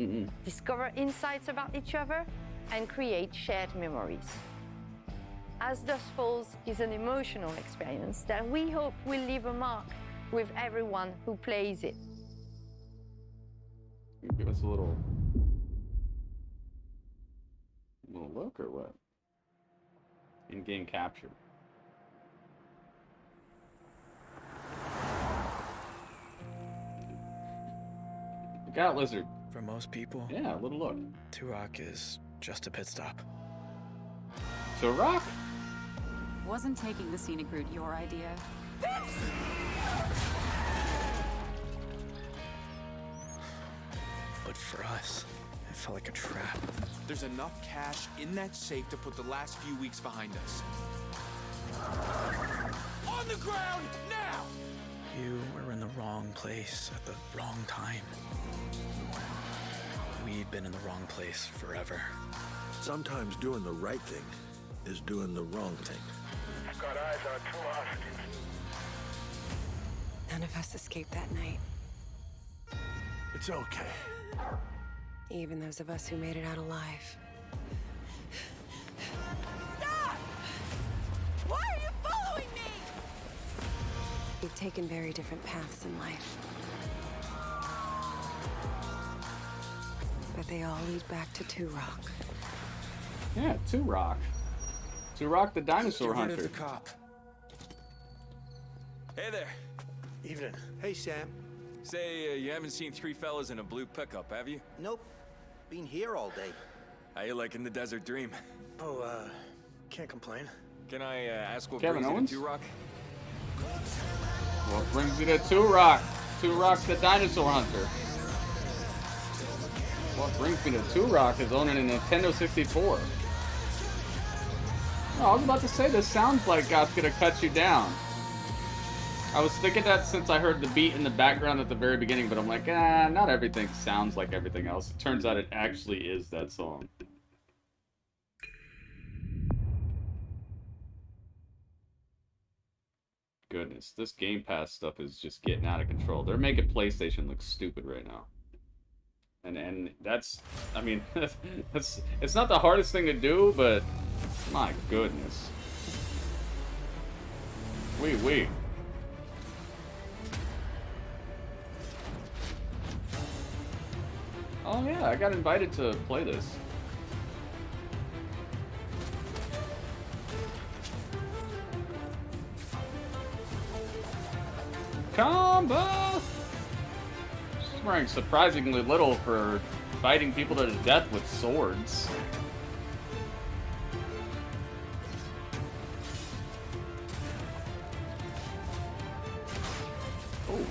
discover insights about each other, and create shared memories. As Dusk Falls is an emotional experience that we hope will leave a mark with everyone who plays it. Give us a little look or what? In-game capture. Look out, lizard. For most people, Yeah, a little look. Turok is just a pit stop. So rock. Wasn't taking the scenic route your idea? But for us, it felt like a trap. There's enough cash in that safe to put the last few weeks behind us. On the ground, now! You were in the wrong place at the wrong time. We'd been in the wrong place forever. Sometimes doing the right thing is doing the wrong thing. Got eyes on two hostages. None of us escaped that night. It's okay. Even those of us who made it out alive. Stop! Why are you following me? We've taken very different paths in life. But they all lead back to Two Rock. Yeah, Two Rock. Two Rock the dinosaur Get rid of hunter. the cop. Hey there. Evening. Hey, Sam. Say, you haven't seen three fellas in a blue pickup, have you? Nope. Been here all day. How you liking the desert dream? Oh, can't complain. Can I ask what Kevin brings Owens? you to Two Rock? What brings you to Two Rock? Two Rock the dinosaur hunter. What brings me to Two Rock is owning a Nintendo 64. Oh, I was about to say, this sounds like God's gonna cut you down. I was thinking that since I heard the beat in the background at the very beginning, but I'm like, not everything sounds like everything else. It turns out it actually is that song. Goodness, this Game Pass stuff is just getting out of control. They're making PlayStation look stupid right now. And that's, I mean, it's not the hardest thing to do, but my goodness. Wait. Oh yeah, I got invited to play this. Combo! She's wearing surprisingly little for fighting people to death with swords. Oh.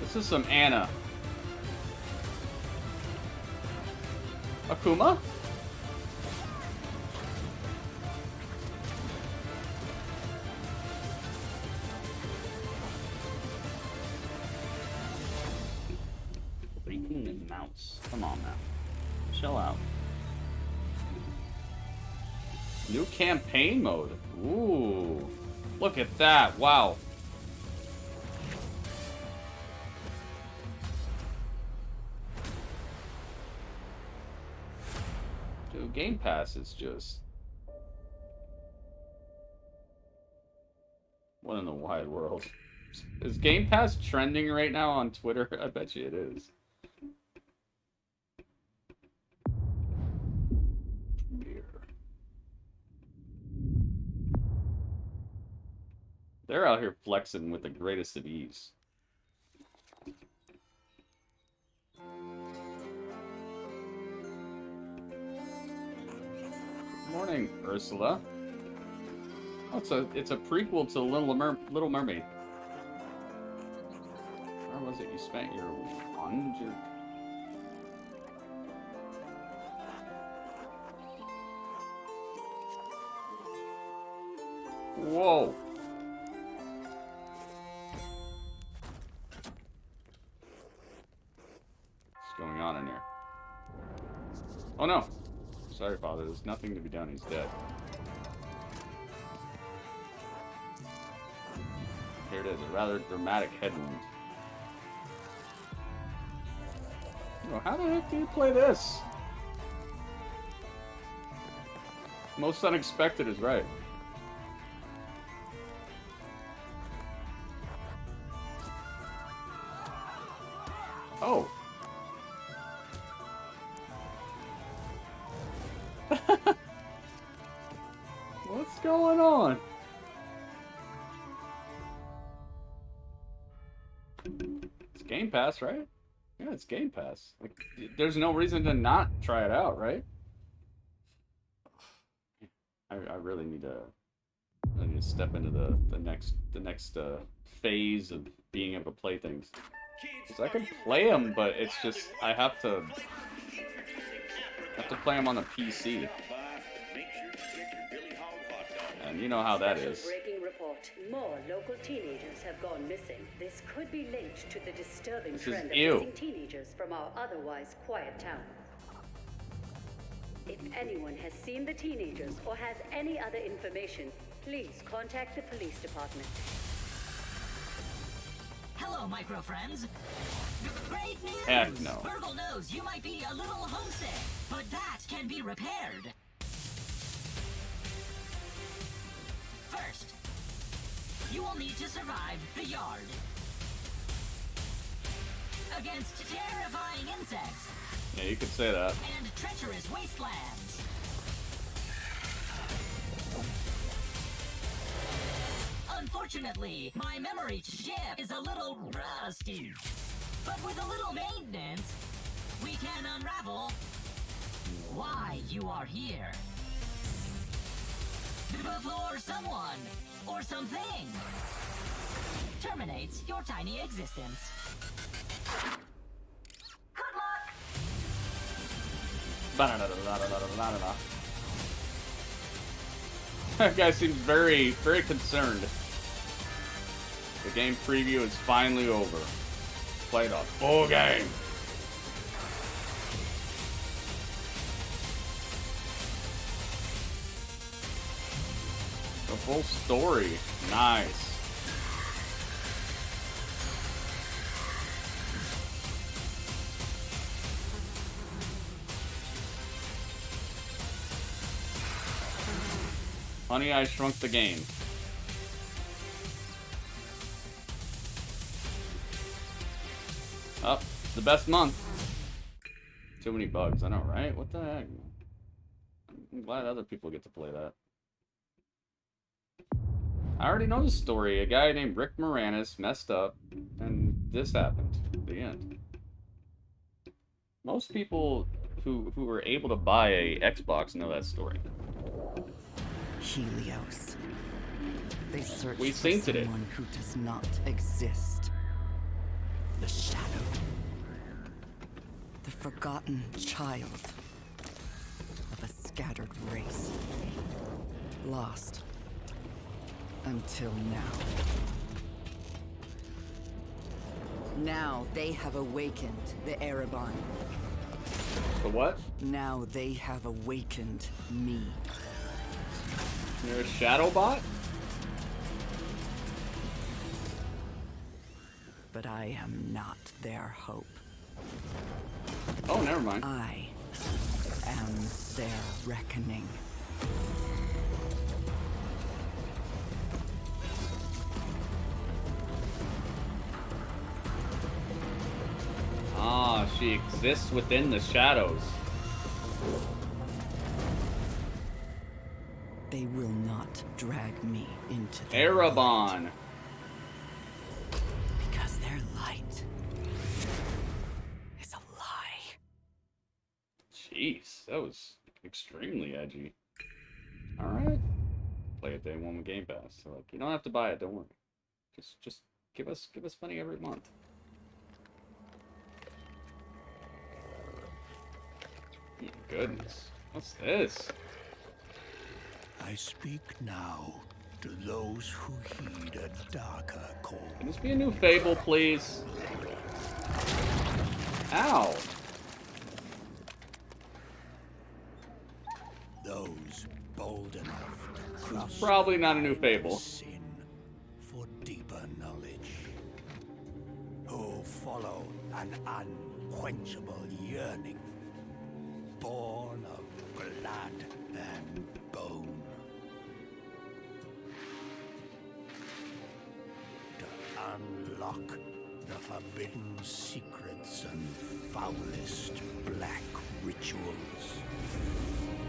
This is some Anna. Akuma? Breaking the mouse. Come on now. Chill out. New campaign mode. Ooh. Look at that. Wow. Dude, Game Pass is just... what in the wide world? Is Game Pass trending right now on Twitter? I bet you it is. They're out here flexing with the greatest of ease. Morning, Ursula. Oh, it's a prequel to Little Mermaid. Where was it? You spent your wand? Whoa. What's going on in here? Oh no. Sorry, Father. There's nothing to be done. He's dead. Here it is. A rather dramatic head wound. Oh, how the heck do you play this? Most unexpected is right. Oh. What's going on? It's Game Pass, right? Yeah, it's Game Pass. Like, there's no reason to not try it out, right? I really need to step into the next phase of being able to play things. Because I can play them, but it's just I have to play them on the PC. then. You know how that is. Breaking report. More local teenagers have gone missing. This could be linked to the disturbing trend of missing teenagers from our otherwise quiet town. If anyone has seen the teenagers or has any other information, please contact the police department. Hello, micro friends. Great news! Heck no. Virgil knows you might be a little homesick, but that can be repaired. First, you will need to survive the yard against terrifying insects. Yeah, you could say that. And treacherous wastelands. Unfortunately, my memory chip is a little rusty. But with a little maintenance, we can unravel why you are here. Before someone or something terminates your tiny existence. That guy seems very, very concerned. The game preview is finally over. Play the full game. The full story. Nice. Honey, I Shrunk the Game. Oh, the best month. Too many bugs, I know, right? What the heck? I'm glad other people get to play that. I already know the story. A guy named Rick Moranis messed up, and this happened. The end. Most people who were able to buy a Xbox know that story. Helios. They search we for synced it. someone who does not exist. The shadow. The forgotten child of a scattered race. Lost until now. Now they have awakened the Erebon. The what? Now they have awakened me. You're a shadow bot? But I am not their hope. Oh, never mind. I am their reckoning. Ah, she exists within the shadows. They will not drag me into the Erebon. Because their light is a lie. Jeez, that was extremely edgy. Alright. Play it day one with Game Pass. So like, you don't have to buy it, don't worry. Just give us money every month. Oh, goodness. What's this? I speak now to those who heed a darker call. Can this be a new Fable, please? Ow! Those bold enough to cross Probably not a new Fable. sin for deeper knowledge. Who follow an unquenchable yearning, born of blood and bone. Unlock the forbidden secrets and foulest black rituals,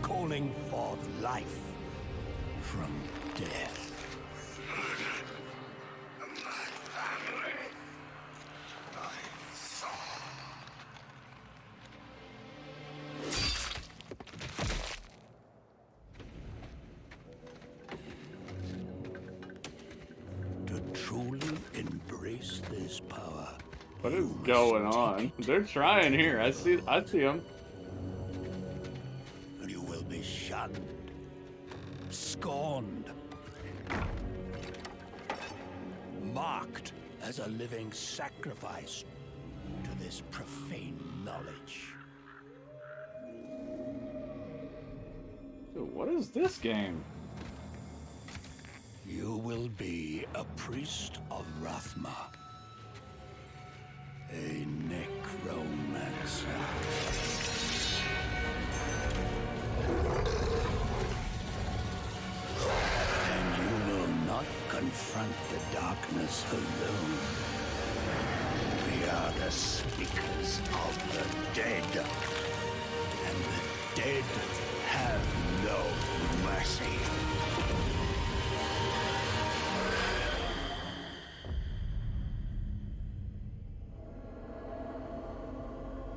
calling forth life from death. What is going on? They're trying here. I see them. You will be shunned, scorned, Marked as a living sacrifice to this profane knowledge. Dude, what is this game? You will be a priest of Rathma. A necromancer. And you will not confront the darkness alone. We are the speakers of the dead. And the dead have no mercy.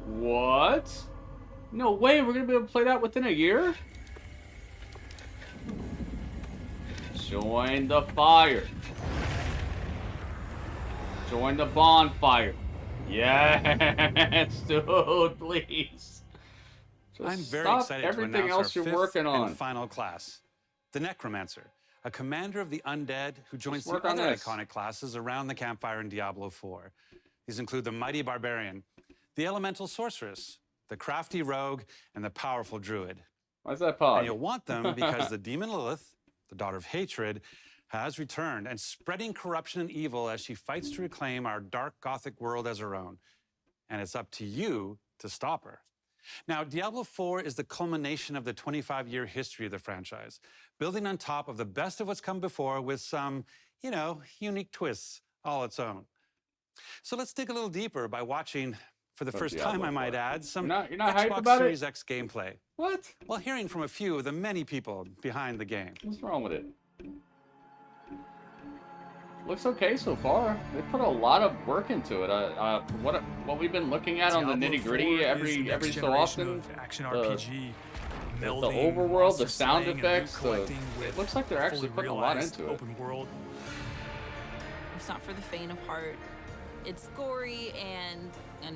What? No way, we're gonna be able to play that within a year? Join the fire. Join the bonfire. Yes, dude, please. Just I'm very stop excited to everything announce else our you're fifth working on. and final class, the Necromancer, a commander of the undead who joins the work on other this. iconic classes around the campfire in Diablo 4. These include the mighty barbarian, the elemental sorceress, the crafty rogue, and the powerful druid. Why's that pause? And you'll want them because the demon Lilith, the daughter of hatred, has returned and spreading corruption and evil as she fights to reclaim our dark gothic world as her own. And it's up to you to stop her. Now, Diablo 4 is the culmination of the 25-year history of the franchise, building on top of the best of what's come before with some, you know, unique twists all its own. So let's dig a little deeper by watching, for the first time, I might add, some You're not hyped Xbox about Series it? X gameplay. What? While hearing from a few of the many people behind the game. What's wrong with it? Looks okay so far. They put a lot of work into it. What we've been looking at on the Diablo nitty gritty 4 every is the next so generation often. of action RPG, The melding overworld, the monster sound slaying and effects. loot collecting It with looks like they're actually fully putting a lot realized into it. open world. It's not for the faint of heart. It's gory and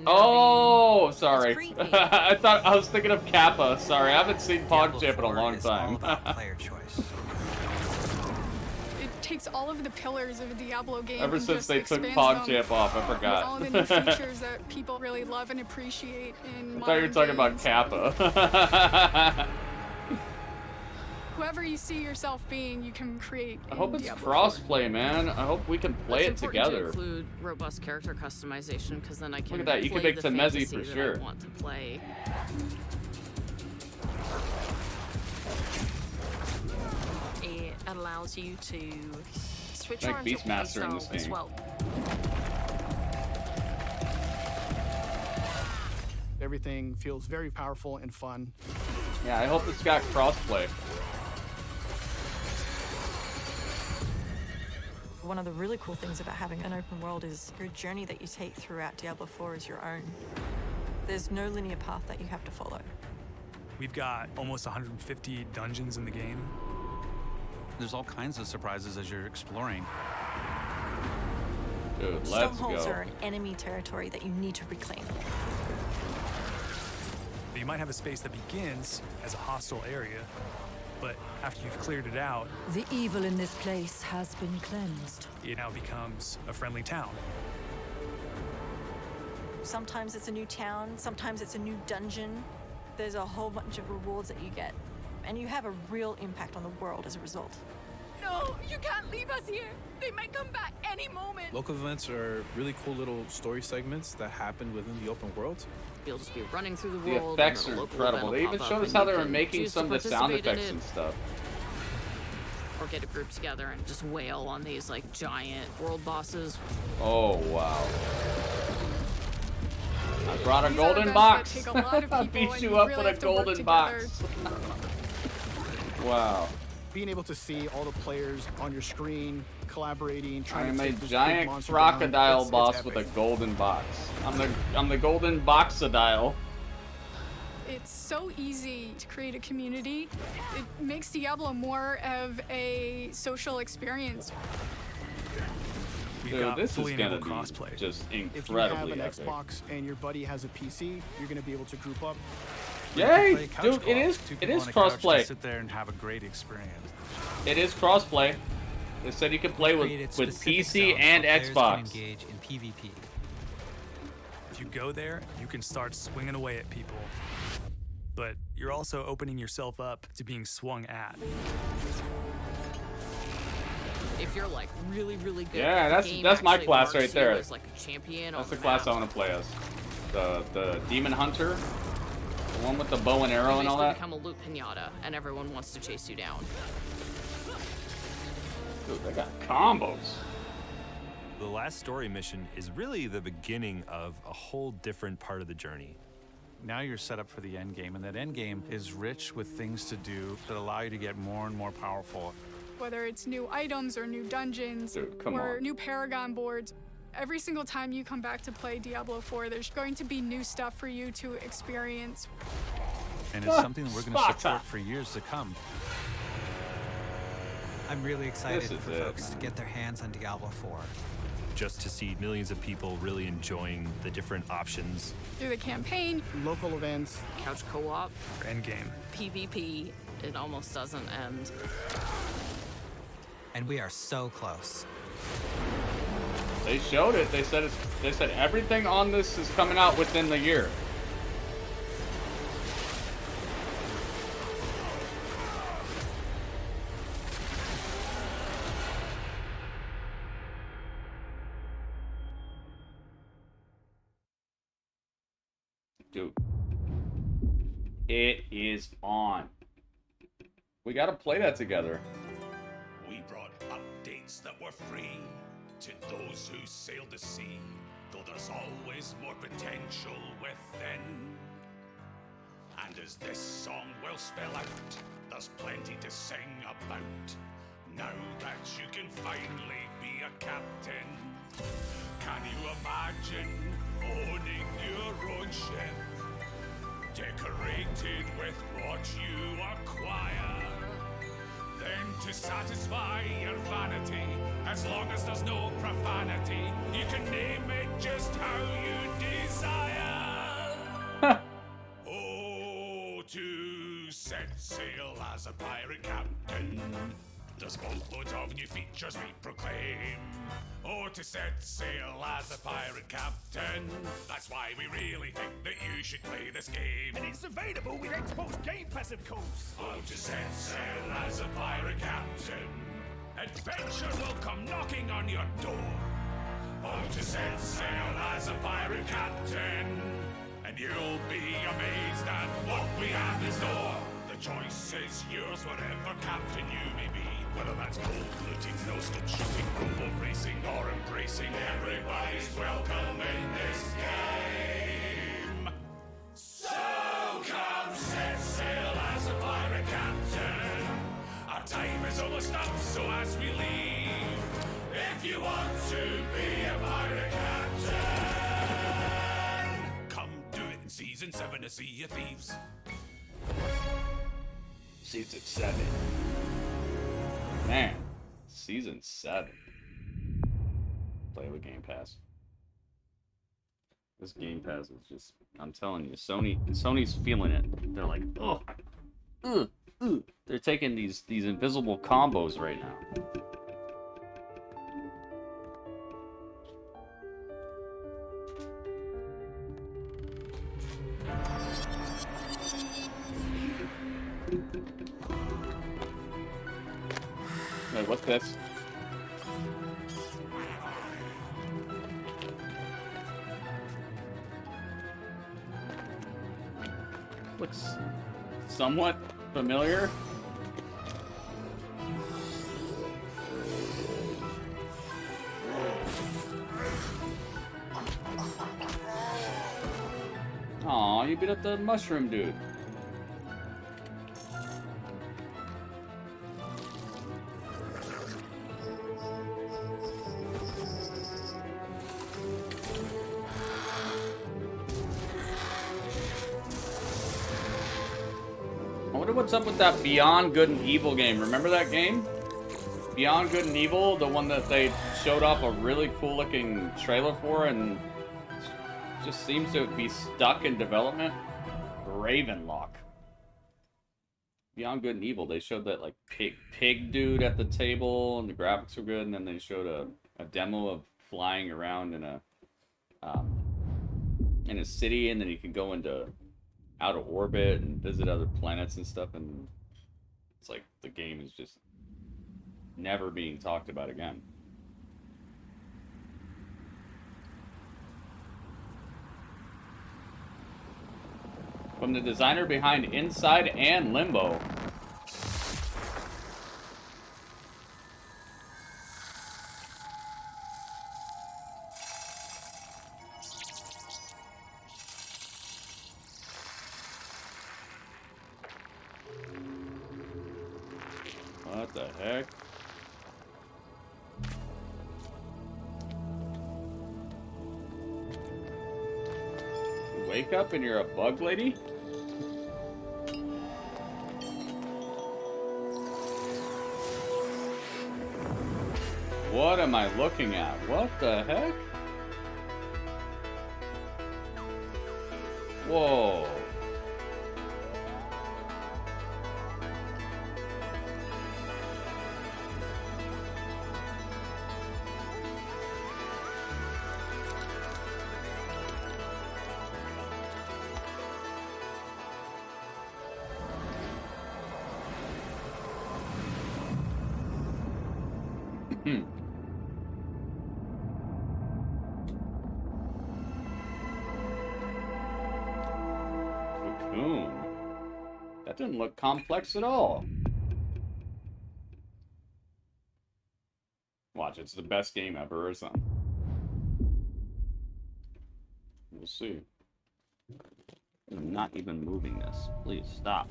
Oh, It's sorry. creepy. I was thinking of Kappa. Sorry, I haven't seen PogChamp in a long is all time. about player choice. It takes all of the pillars of a Diablo game Ever and since just they took expands them PogChamp off, I forgot. with all of the new features that people really love and appreciate in I thought you were talking about Kappa. Whoever you see yourself being, you can create. I hope in it's Diablo cross-play, man. I hope we can play it It's important together. to include robust character customization because then I can Look at that, you can play make the Temezi fantasy for that sure. I want to play. It allows you to switch Like on to Beastmaster in this playstyle as game. well. Everything feels very powerful and fun. Yeah, I hope it's got cross-play. One of the really cool things about having an open world is your journey that you take throughout Diablo 4 is your own. There's no linear path that you have to follow. We've got almost 150 dungeons in the game. There's all kinds of surprises as you're exploring. Dude, let's Strongholds go. are an enemy territory that you need to reclaim. You might have a space that begins as a hostile area, but after you've cleared it out, The evil in this place has been cleansed. it now becomes a friendly town. Sometimes it's a new town, sometimes it's a new dungeon. There's a whole bunch of rewards that you get, and you have a real impact on the world as a result. No, you can't leave us here. They might come back any moment. Local events are really cool little story segments that happen within the open world. You'll just be running through the The world. effects and are then a local incredible. event They will even pop showed up us and how you they were can making choose some to of the sound participate in effects it, and stuff. or get a group together and just wail on these like giant world bosses. Oh, wow. I brought a These are golden events box. that take a lot of I people beat and you you up really with a have to work golden together. box. Wow. Being able to see all the players on your screen, collaborating, I trying am to a take this big giant monster crocodile down, it's boss with a epic. golden box. I'm the golden boxodile. It's so easy to create a community. It makes Diablo more of a social experience. We've Dude, got this is fully gonna enabled be crossplay. just If you have incredibly an epic. Xbox and your buddy has a PC, you're going to be able to group up. Yay! Dude, it is Two people on a couch crossplay. can sit there and have a great experience. It is crossplay. They said you could play with specific PC zones and where players Xbox. can engage in PvP. If you go there, you can start swinging away at people. But you're also opening yourself up to being swung at. If you're like really good, Yeah, the game that's my actually class marks right you there. as like a champion That's on the the class map. I want to play as. The Demon Hunter, the one with the bow and arrow You and all basically that. become a loot pinata, and everyone wants to chase you down. Dude, they got combos. The last story mission is really the beginning of a whole different part of the journey. Now you're set up for the end game, and that end game is rich with things to do that allow you to get more and more powerful. Whether it's new items or new dungeons or new Paragon boards, every single time you come back to play Diablo 4, there's going to be new stuff for you to experience. And it's something that we're going to support for years to come. I'm really excited This is for it, folks to man. get their hands on Diablo 4. Just to see millions of people really enjoying the different options. Through the campaign, local events, couch co-op, endgame, PvP. It almost doesn't end. And we are so close. They showed it. They said everything on this is coming out within the year. Dude, it is on. We gotta play that together. We brought updates that were free to those who sail the sea, though there's always more potential within. And as this song will spell out, there's plenty to sing about. Now that you can finally be a captain, can you imagine owning your own ship, decorated with what you acquire? Then to satisfy your vanity, as long as there's no profanity, you can name it just how you desire. Oh, to set sail as a pirate captain, there's boatloads of new features we proclaim. Oh, to set sail as a pirate captain, that's why we really think that you should play this game. And it's available with Xbox Game Pass, of course. Oh, to set sail as a pirate captain, adventure will come knocking on your door. Oh, to set sail as a pirate captain, and you'll be amazed at what we have in store. The choice is yours, whatever captain you may be. Whether that's gold looting, no-scope shooting, robot racing, or embracing, everybody's welcome in this game. So come set sail as a pirate captain. Our time is almost up, so as we leave, if you want to be a pirate captain, come do it in Season 7 of Sea of Thieves. Season 7. Man, Season 7. Play with Game Pass. This Game Pass is just, I'm telling you, Sony's feeling it. They're like, oh, they're taking these invisible combos right now. Wait, what's this? Looks somewhat familiar. Aw, you beat up the mushroom dude. I wonder what's up with that Beyond Good and Evil game. Remember that game? Beyond Good and Evil, the one that they showed off a really cool looking trailer for and just seems to be stuck in development. Ravenlock. Beyond Good and Evil, they showed that like pig dude at the table, and the graphics were good, and then they showed a demo of flying around in a city, and then you can go into outer orbit and visit other planets and stuff, and it's like the game is just never being talked about again. From the designer behind Inside and Limbo. What the heck? You wake up and you're a bug lady? What am I looking at? What the heck? Whoa. Cocoon. That didn't look complex at all. Watch, it's the best game ever or something. We'll see. I'm not even moving this. Please stop.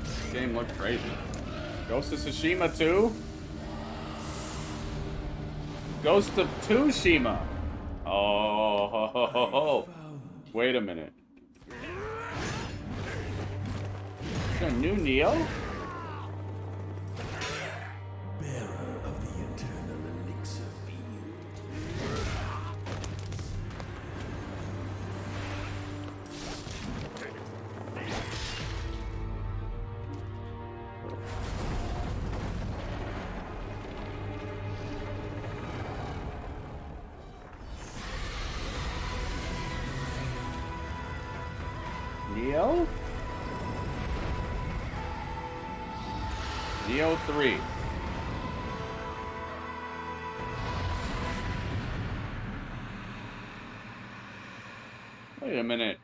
This game looked crazy. Ghost of Tsushima 2? Ghost of Tsushima. Oh, ho, ho, ho, ho. Wait a minute. Is there a new Neo? Bearer of the eternal elixir Neo? Neo 3. Wait a minute.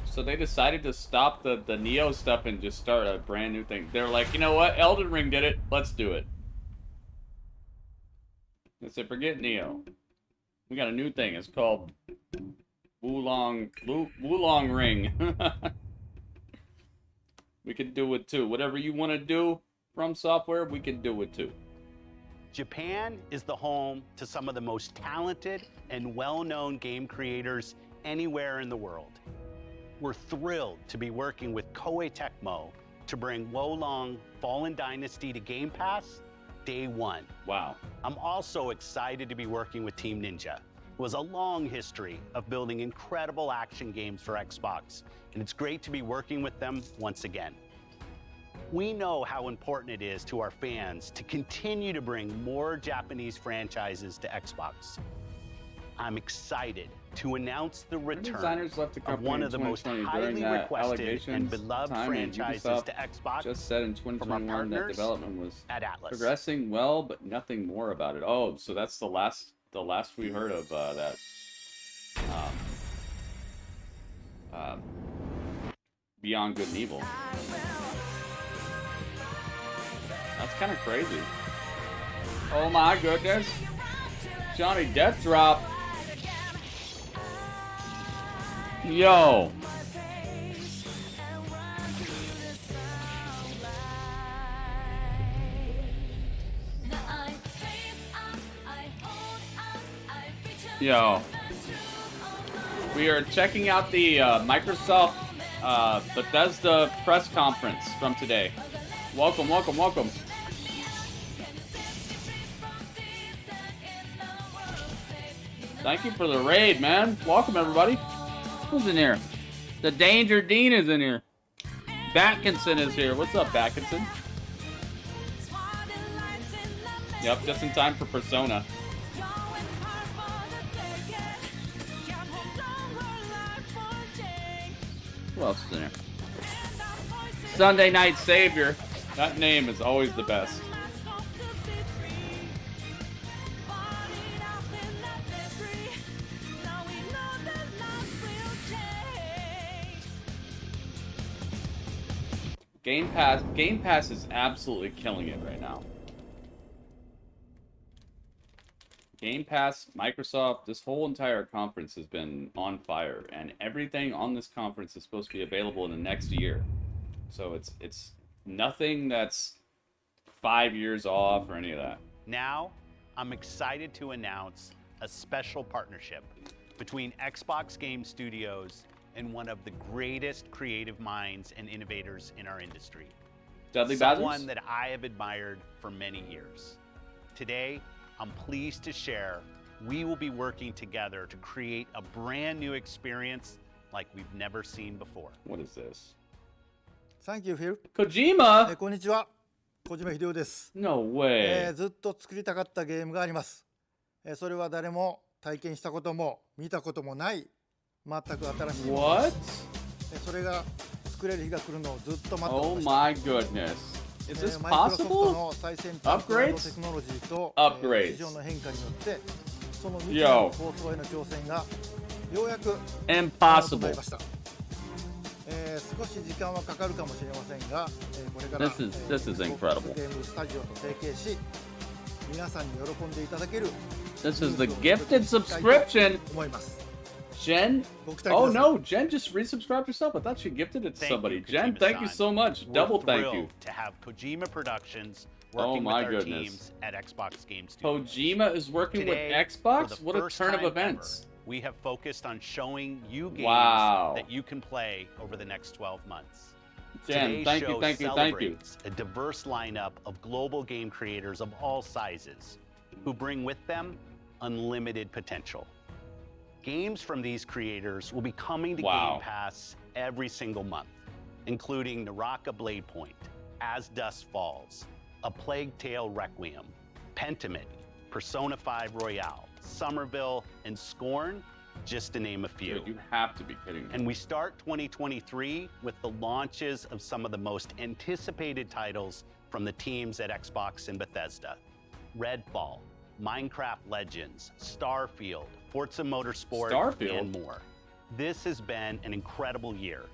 So they decided to stop the Neo stuff and just start a brand new thing. They're like, you know what? Elden Ring did it. Let's do it. They said, forget Neo. We got a new thing. It's called Wulong Ring. We can do it too. Whatever you want to do from software, we can do it too. Japan is the home to some of the most talented and well-known game creators anywhere in the world. We're thrilled to be working with Koei Tecmo to bring Wulong Fallen Dynasty to Game Pass day one. Wow. I'm also excited to be working with Team Ninja. It was a long history of building incredible action games for Xbox, and it's great to be working with them once again. We know how important it is to our fans to continue to bring more Japanese franchises to Xbox. I'm excited to announce the return of one of the most highly requested and beloved franchises to Xbox. Just said in 2021 that development was at Atlas. Progressing well, but nothing more about it. Oh, so that's the last we heard of that. Beyond Good and Evil. That's kind of crazy. Oh my goodness. Johnny Death Drop. Yo. Yo. We are checking out the Microsoft Bethesda press conference from today. Welcome, welcome, welcome. Thank you for the raid, man. Welcome, everybody. Who's in here? The Danger Dean is in here. Batkinson is here. What's up, Batkinson? Yep, just in time for Persona. Who else is in here? Sunday Night Savior. That name is always the best. Game Pass is absolutely killing it right now. Game Pass, Microsoft, this whole entire conference has been on fire, and everything on this conference is supposed to be available in the next year. So it's nothing that's 5 years off or any of that. Now, I'm excited to announce a special partnership between Xbox Game Studios and one of the greatest creative minds and innovators in our industry. Dudley Someone Bazers? that I have admired for many years. Today, I'm pleased to share we will be working together to create a brand new experience like we've never seen before. What is this? Thank you, Phil. Kojima! こんにちは。小島秀夫です。 No way. ずっと作りたかったゲームがあります。それは誰も体験したことも見たこともない全く新しいものです。それが作れる日が来るのをずっと待っておりました。 Oh my goodness. Is this マイクロソフト possible? の最先端のテクノロジーと Upgrades. 市場の変化によってその未知の構想への挑戦がようやく Impossible. ました。少し時間はかかるかもしれませんが、これから This is incredible. ゲームスタジオと提携し、皆さんに喜んでいただける This is the gifted subscription. 思います。 Jen? Oh no, Jen just resubscribed herself. I thought she gifted it to somebody. Jen, thank you so much. Double thank you. To have Kojima Productions Oh working my with our goodness. teams at Xbox Game Studios. Kojima is working Today, with Xbox? for the What a first turn of time events. ever, we have focused on showing you games Wow. that you can play over the next 12 months. Jen, Today's thank you, show thank you, thank you. celebrates a diverse lineup of global game creators of all sizes who bring with them unlimited potential. Games from these creators will be coming to Game Pass every single month, including Naraka Blade Point, As Dusk Falls, A Plague Tale Requiem, Pentiment, Persona 5 Royale, Somerville, and Scorn, just to name a few. Dude, you have to be kidding me. And we start 2023 with the launches of some of the most anticipated titles from the teams at Xbox and Bethesda. Redfall, Minecraft Legends, Starfield, Forza Motorsport, and more. This has been an incredible year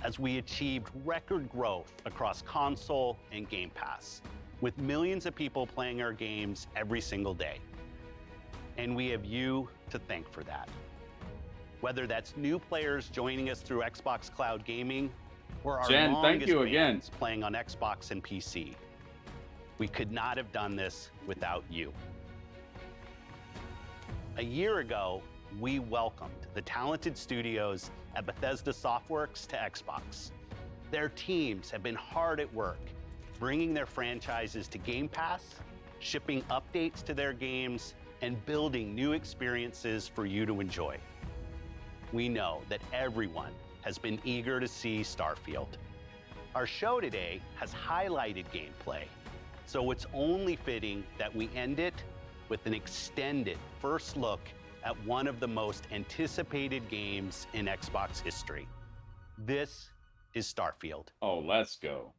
as we achieved record growth across console and Game Pass, with millions of people playing our games every single day. And we have you to thank for that. Whether that's new players joining us through Xbox Cloud Gaming or our Jen, thank you fans playing on Xbox and PC. We could not have done this without you. A year ago, we welcomed the talented studios at Bethesda Softworks to Xbox. Their teams have been hard at work, bringing their franchises to Game Pass, shipping updates to their games, and building new experiences for you to enjoy. We know that everyone has been eager to see Starfield. Our show today has highlighted gameplay, so it's only fitting that we end it with an extended first look at one of the most anticipated games in Xbox history. This is Starfield. Oh, let's go.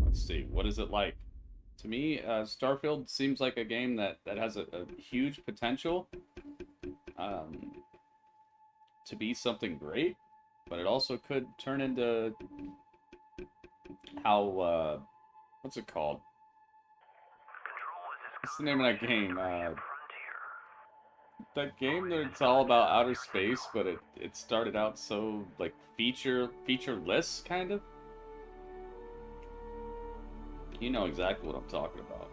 Let's see. What is it like? To me, Starfield seems like a game that has a huge potential to be something great, but it also could turn into how, what's it called? What's the name of that game? That game that it's all about outer space, but it started out so like featureless kind of. You know exactly what I'm talking about.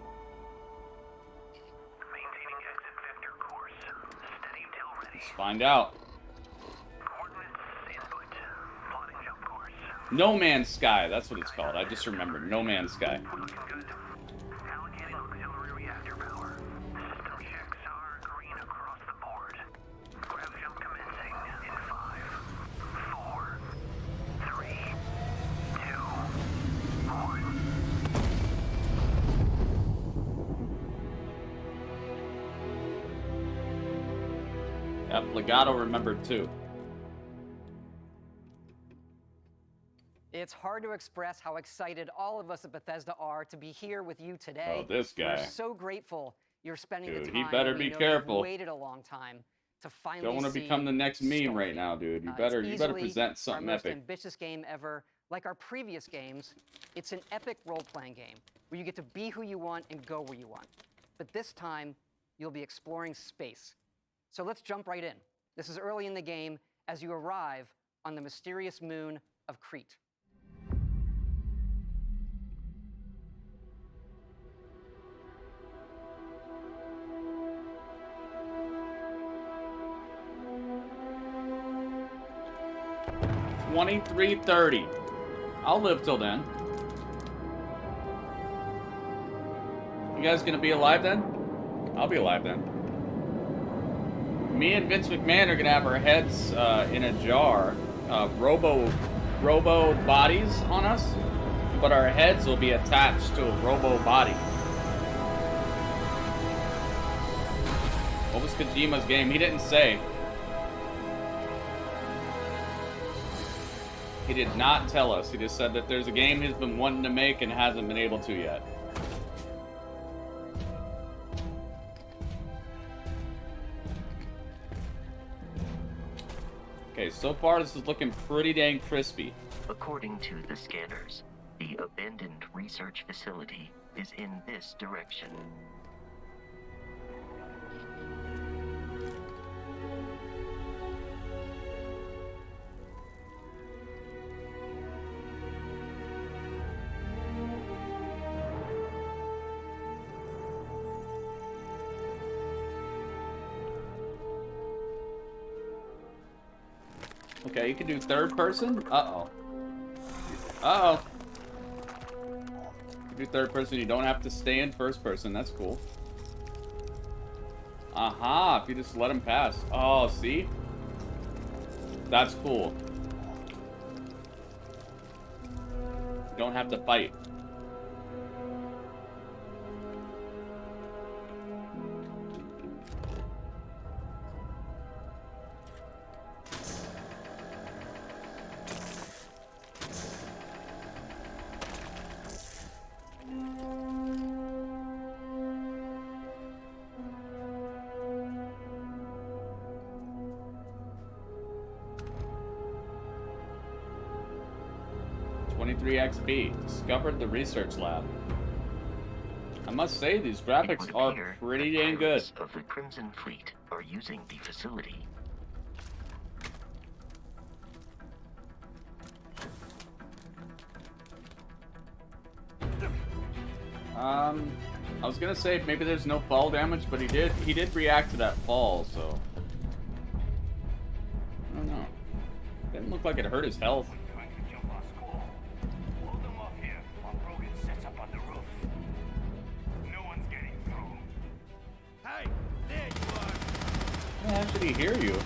Let's find out. No Man's Sky, that's what it's called. I just remembered. No Man's Sky. Got Legato remembered too. It's hard to express how excited all of us at Bethesda are to be here with you today. Oh, this guy. We're so grateful you're spending the Dude, time. he better we be know careful. You've waited a long time to finally Don't want to see become the next meme right now, dude. You better present something our most epic. ambitious game ever. Like our previous games, it's an epic role-playing game where you get to be who you want and go where you want. But this time, you'll be exploring space. So let's jump right in. This is early in the game as you arrive on the mysterious moon of Crete. $23.30. I'll live till then. You guys gonna be alive then? I'll be alive then. Me and Vince McMahon are gonna have our heads in a jar, robo bodies on us, but our heads will be attached to a robo body. What was Kojima's game? He didn't say. He did not tell us. He just said that there's a game he's been wanting to make and hasn't been able to yet. Okay, so far this is looking pretty dang crispy. According to the scanners, the abandoned research facility is in this direction. Okay, you can do third person? Uh-oh. Uh-oh. You do third person, you don't have to stay in first person. That's cool. Aha, if you just let him pass. Oh, see? That's cool. You don't have to fight. XP. Discovered the research lab. I must say, these graphics are pretty dang good. Of the Crimson Fleet are using the facility. I was gonna say maybe there's no fall damage, but he did react to that fall, so I don't know. Didn't look like it hurt his health. How did he hear you?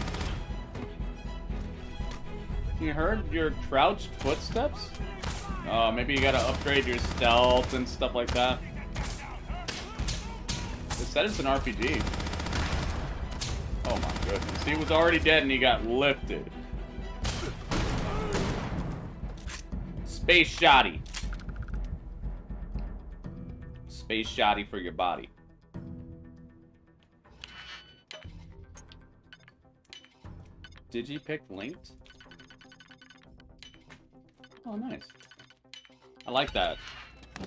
You heard your crouched footsteps? Oh, maybe you gotta upgrade your stealth and stuff like that. It said it's an RPG. Oh my goodness. He was already dead and he got lifted. Space shoddy. Space shoddy for your body. Digipick linked? Oh, nice. I like that.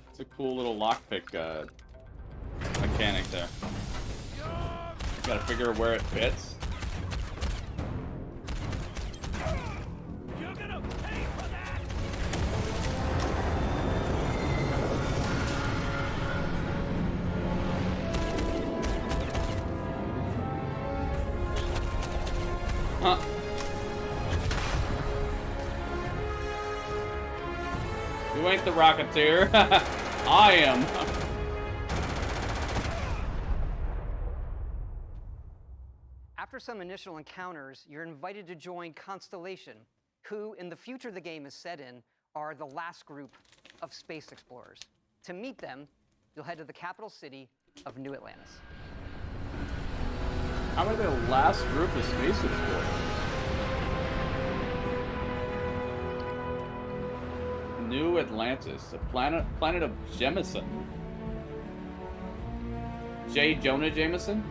It's a cool little lockpick mechanic there. Gotta figure where it fits. You're gonna pay for that! Huh. You ain't the Rocketeer. I am. After some initial encounters, you're invited to join Constellation, who, in the future the game is set in, are the last group of space explorers. To meet them, you'll head to the capital city of New Atlantis. How are the last group of space explorers? New Atlantis, a planet of Jemison. J. Jonah Jameson?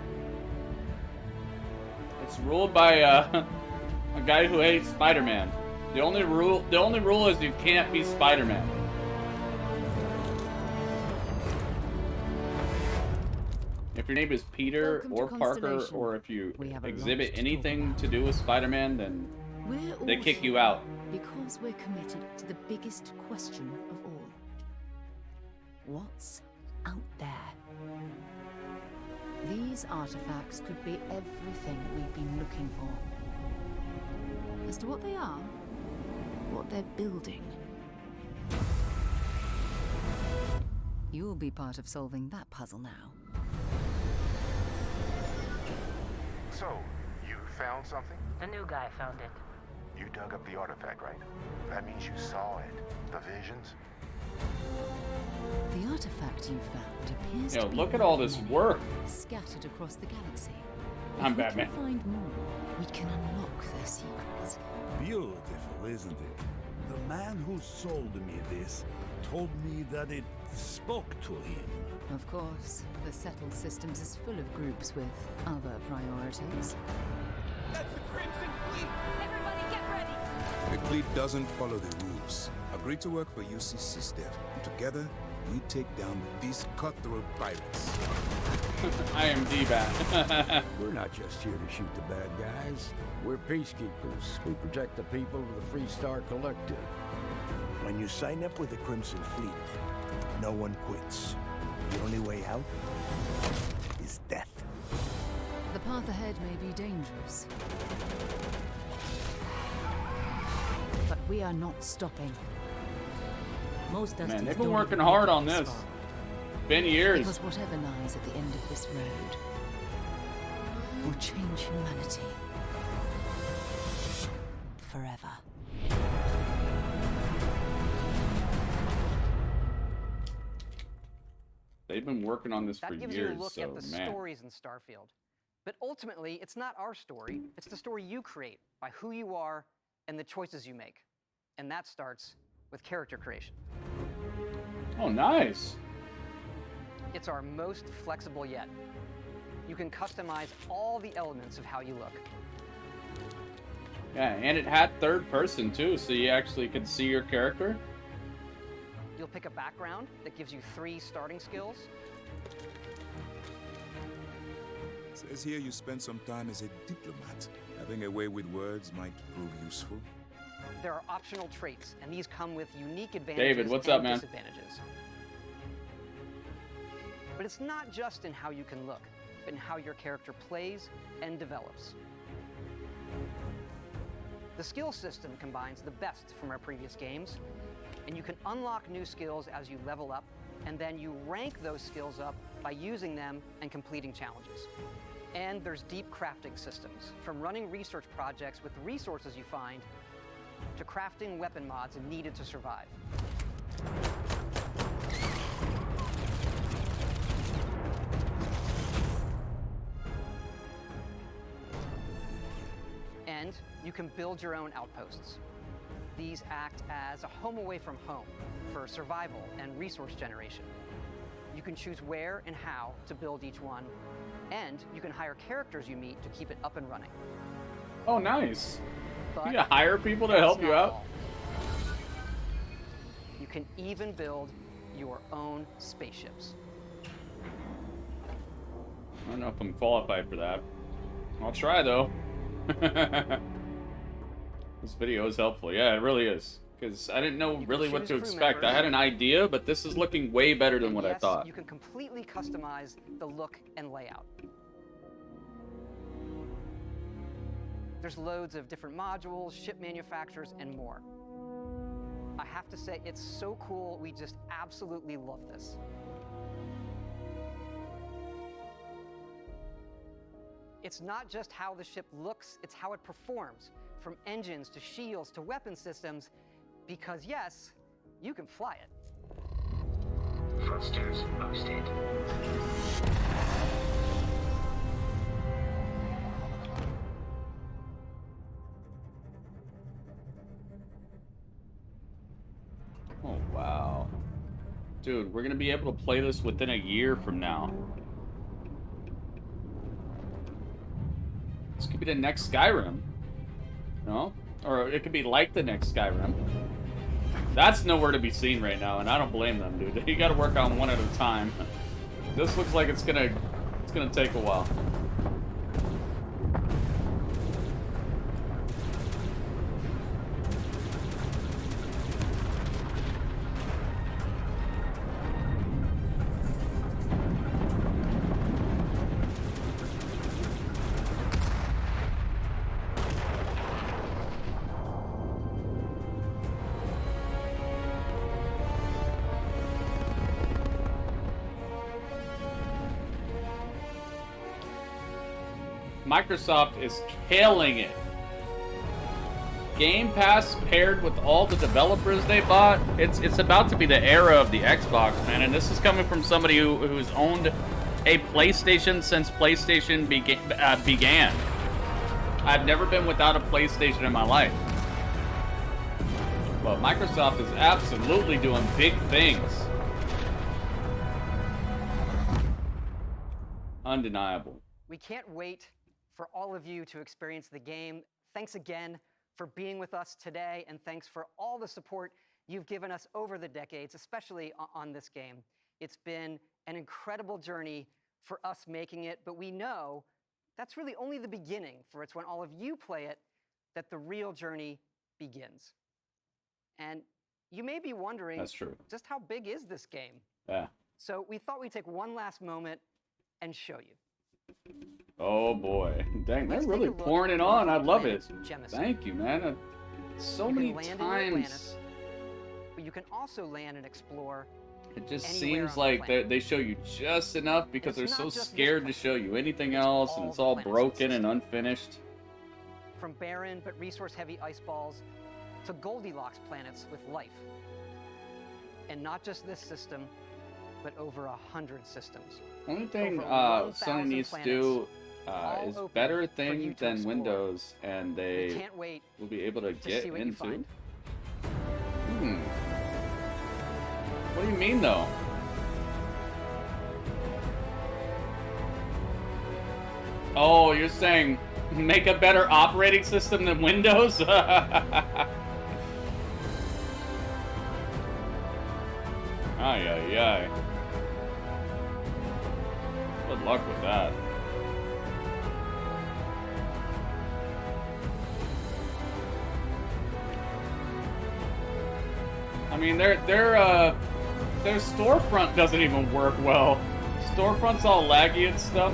It's ruled by a guy who hates Spider-Man. The only rule is you can't be Spider-Man. If your name is Peter or Parker, or if you exhibit anything to do with Spider-Man, then they kick you out. Because we're committed to the biggest question of all. What's out there? These artifacts could be everything we've been looking for. As to what they are, what they're building, you'll be part of solving that puzzle now. So, you found something? The new guy found it. You dug up the artifact, right? That means you saw it. The visions? The artifact you found appears Yo, to be look at all this work. scattered across the galaxy. I'm If we Batman. can find more, we can unlock their secrets. Beautiful, isn't it? The man who sold me this told me that it spoke to him. Of course, the settled systems is full of groups with other priorities. That's the Crimson Fleet! Everybody get ready! The fleet doesn't follow the rules. Agreed to work for UCC staff. Together, we take down these cutthroat pirates. I am D-Bat. We're not just here to shoot the bad guys. We're peacekeepers. We protect the people of the Free Star Collective. When you sign up with the Crimson Fleet, no one quits. The only way out is death. The path ahead may be dangerous, but we are not stopping. Most Man, they've been working hard on this. Been years. Because whatever lies at the end of this road will change humanity forever. They've been working on this for That gives years, you a look so at the man. stories in Starfield. But ultimately, it's not our story. It's the story you create by who you are and the choices you make. And that starts with character creation. Oh, nice. It's our most flexible yet. You can customize all the elements of how you look. Yeah, and it had third person too, so you actually could see your character. You'll pick a background that gives you 3 starting skills. Says here you spent some time as a diplomat. Having a way with words might prove useful. There are optional traits, and these come with unique advantages David, what's and up, man? disadvantages. But it's not just in how you can look, but in how your character plays and develops. The skill system combines the best from our previous games, and you can unlock new skills as you level up, and then you rank those skills up by using them and completing challenges. And there's deep crafting systems, from running research projects with resources you find to crafting weapon mods needed to survive. And you can build your own outposts. These act as a home away from home for survival and resource generation. You can choose where and how to build each one, and you can hire characters you meet to keep it up and running. Oh, nice. But You gotta hire people to that's help you not out. all. You can even build your own spaceships. I don't know if I'm qualified for that. I'll try though. This video is helpful. Yeah, it really is. Because I didn't know really what to choose crew expect. I members. had an idea, but this is looking way better than what I Yes, thought. you can completely customize the look and layout. There's loads of different modules, ship manufacturers, and more. I have to say, it's so cool. We just absolutely love this. It's not just how the ship looks, it's how it performs, from engines to shields to weapon systems, because yes, you can fly it. Thrusters boosted. Dude, we're gonna be able to play this within a year from now. This could be the next Skyrim. No? Or it could be like the next Skyrim. That's nowhere to be seen right now, and I don't blame them, dude. You gotta work on one at a time. This looks like it's gonna take a while. Microsoft is killing it. Game Pass paired with all the developers they bought, it's about to be the era of the Xbox, man. And this is coming from somebody who's owned a PlayStation since PlayStation began. I've never been without a PlayStation in my life. But Microsoft is absolutely doing big things. Undeniable. We can't wait for all of you to experience the game. Thanks again for being with us today, and thanks for all the support you've given us over the decades, especially on this game. It's been an incredible journey for us making it, but we know that's really only the beginning, for it's when all of you play it that the real journey begins. And you may be wondering, that's true, just how big is this game? Yeah. So we thought we'd take one last moment and show you. Oh boy. Dang, they're really pouring it on. I love it. Thank you, man. So many times. But you can also land and explore. It just seems like they show you just enough because they're so scared to show you anything else, and it's all broken and unfinished. From barren but resource-heavy ice balls to Goldilocks planets with life. And not just this system, but over 100 systems. Only thing Sony needs to do is better thing than Windows, and they will be able to get into. What do you mean, though? Oh, you're saying make a better operating system than Windows? Ay, ay, ay. Good luck with that. I mean, their storefront doesn't even work well. Storefront's all laggy and stuff.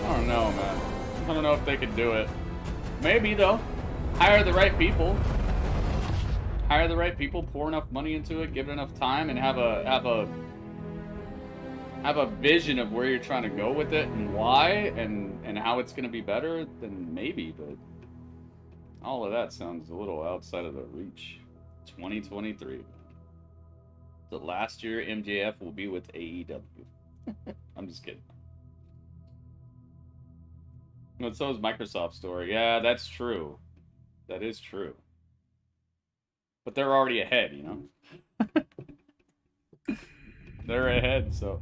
I don't know, man. I don't know if they could do it. Maybe, though. Hire the right people. Hire the right people, pour enough money into it, give it enough time, and have a vision of where you're trying to go with it and why and how it's going to be better, then maybe, but all of that sounds a little outside of the reach. 2023. The last year MJF will be with AEW. I'm just kidding. But so is Microsoft's story. Yeah, that's true. That is true. But they're already ahead, you know? They're ahead, so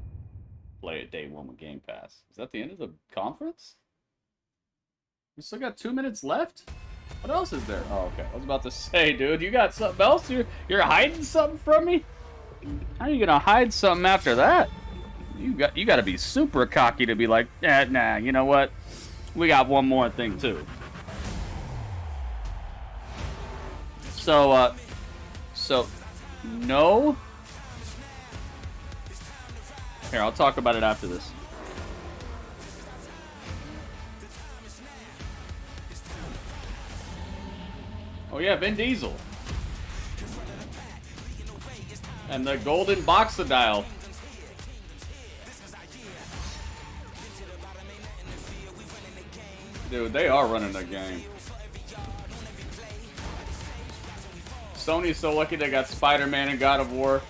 play it day one with Game Pass. Is that the end of the conference? We still got 2 minutes left? What else is there? Oh, okay. I was about to say, dude, you got something else? You're hiding something from me? How are you gonna hide something after that? You got to be super cocky to be like, nah, you know what? We got one more thing too. So no. Here, I'll talk about it after this. Oh yeah, Vin Diesel. And the golden Boxadile. Dude, they are running the game. Sony's so lucky they got Spider-Man and God of War.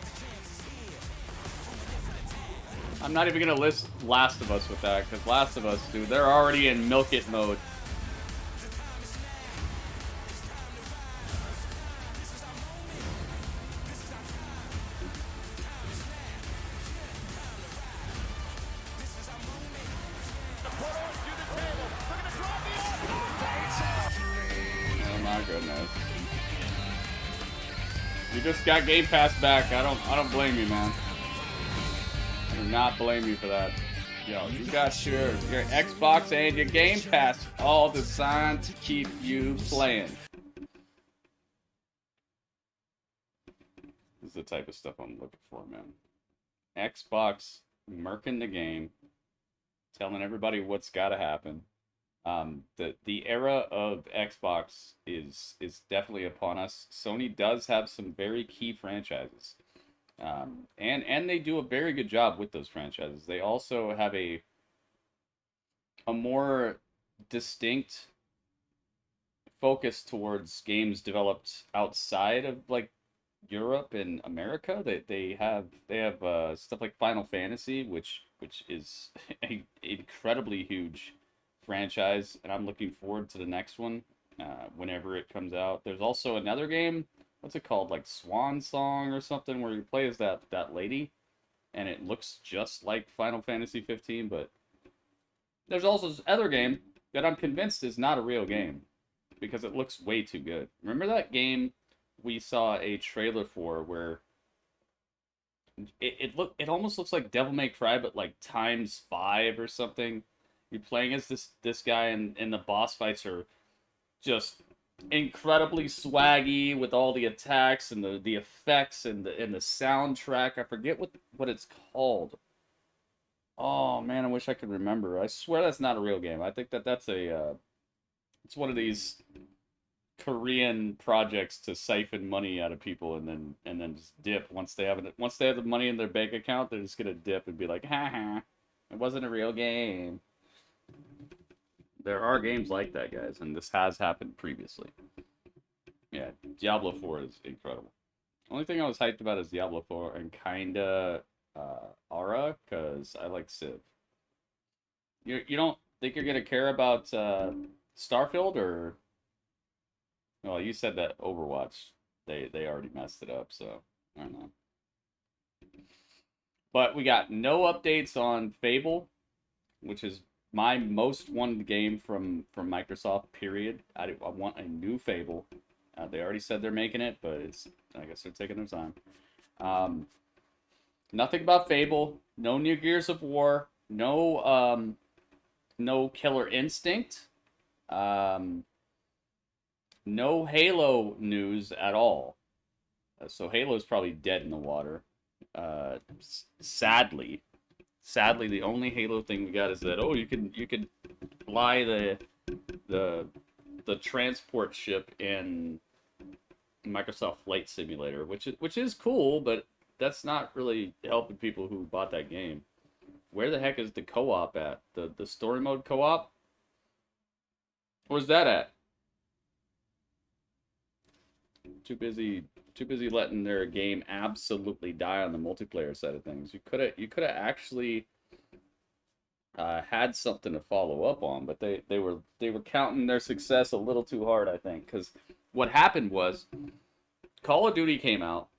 I'm not even gonna list Last of Us with that, because Last of Us, dude, they're already in milk it mode. guys. You just got Game Pass back. I don't blame you, man. I do not blame you for that. Yo, you got your Xbox and your Game Pass all designed to keep you playing. This is the type of stuff I'm looking for, man. Xbox murking the game, telling everybody what's got to happen. The era of Xbox is definitely upon us. Sony does have some very key franchises, and they do a very good job with those franchises. They also have a more distinct focus towards games developed outside of like Europe and America. They have stuff like Final Fantasy, which is a incredibly huge franchise, and I'm looking forward to the next one whenever it comes out. There's also another game, what's it called, like Swan Song or something, where you play as that lady, and it looks just like Final Fantasy 15. But there's also this other game that I'm convinced is not a real game because it looks way too good. Remember that game we saw a trailer for where it almost looks like Devil May Cry, but like ×5 or something. You're playing as this guy, and the boss fights are just incredibly swaggy with all the attacks and the effects and the soundtrack. I forget what it's called. Oh man, I wish I could remember. I swear that's not a real game. I think that's it's one of these Korean projects to siphon money out of people and then just dip once they have the money in their bank account. They're just gonna dip and be like, haha, it wasn't a real game. There are games like that, guys, and this has happened previously. Yeah, Diablo 4 is incredible. Only thing I was hyped about is Diablo 4 and kinda Aura, because I like Civ. You don't think you're gonna care about Starfield, or? Well, you said that Overwatch, they already messed it up, so I don't know. But we got no updates on Fable, which is my most wanted game from Microsoft, period. I want a new Fable. They already said they're making it, but I guess they're taking their time. Nothing about Fable. No new Gears of War. No Killer Instinct. No Halo news at all. So Halo's probably dead in the water. Sadly, the only Halo thing we got is that you could fly the transport ship in Microsoft Flight Simulator, which is cool, but that's not really helping people who bought that game. Where the heck is the co-op at? The story mode co-op? Where's that at? Too busy letting their game absolutely die on the multiplayer side of things. You could have actually had something to follow up on, but they were counting their success a little too hard, I think, because what happened was Call of Duty came out,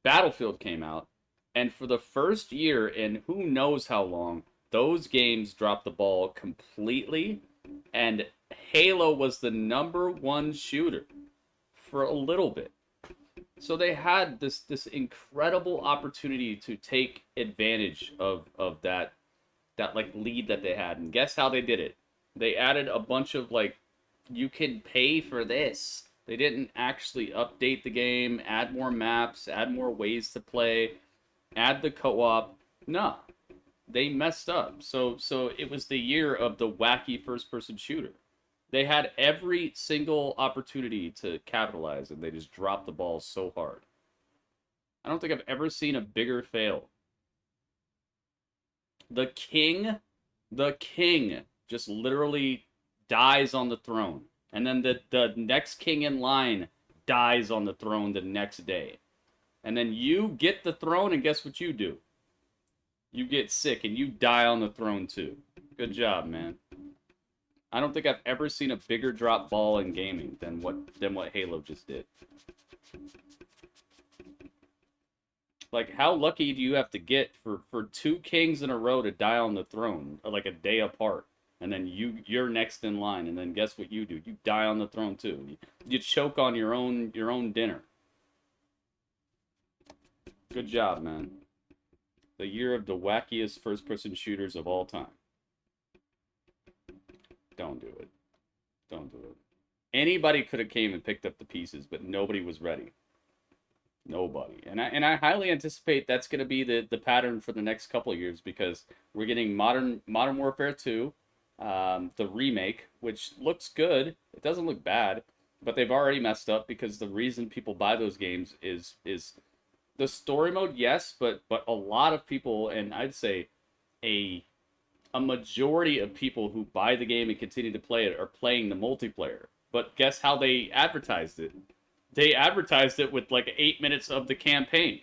Battlefield came out, and for the first year in who knows how long, those games dropped the ball completely, and Halo was the #1 shooter for a little bit. So they had this incredible opportunity to take advantage of that like lead that they had. And guess how they did it? They added a bunch of like, you can pay for this. They didn't actually update the game, add more maps, add more ways to play, add the co-op. No. They messed up. So it was the year of the wacky first-person shooter. They had every single opportunity to capitalize, and they just dropped the ball so hard. I don't think I've ever seen a bigger fail. The king just literally dies on the throne. And then the next king in line dies on the throne the next day. And then you get the throne, and guess what you do? You get sick, and you die on the throne too. Good job, man. I don't think I've ever seen a bigger drop ball in gaming than what Halo just did. Like, how lucky do you have to get for 2 kings in a row to die on the throne, like a day apart? and then you're next in line, and then guess what you do? You die on the throne too. You choke on your own dinner. Good job, man. The year of the wackiest first-person shooters of all time. Don't do it. Don't do it. Anybody could have came and picked up the pieces, but nobody was ready. Nobody. And I highly anticipate that's going to be the pattern for the next couple of years, because we're getting Modern Warfare 2, the remake, which looks good. It doesn't look bad, but they've already messed up, because the reason people buy those games is the story mode, yes, but a lot of people, and I'd say a majority of people who buy the game and continue to play it are playing the multiplayer. But guess how they advertised it? They advertised it with like 8 minutes of the campaign.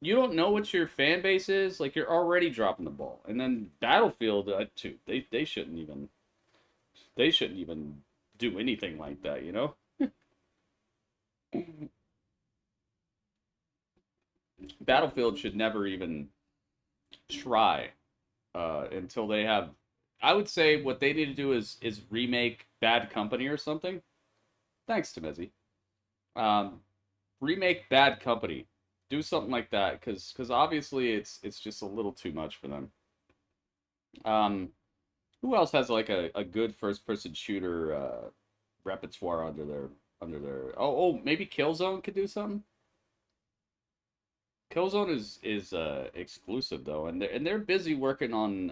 You don't know what your fan base is, like you're already dropping the ball. And then Battlefield 2, they shouldn't even do anything like that, you know? Battlefield should never even try until they have. I would say what they need to do is remake Bad Company or something. Thanks, Temezi. Remake Bad Company. Do something like that, because obviously it's just a little too much for them. Who else has like a good first-person shooter repertoire under their oh, maybe Killzone could do something. Killzone is exclusive though, and they're busy working on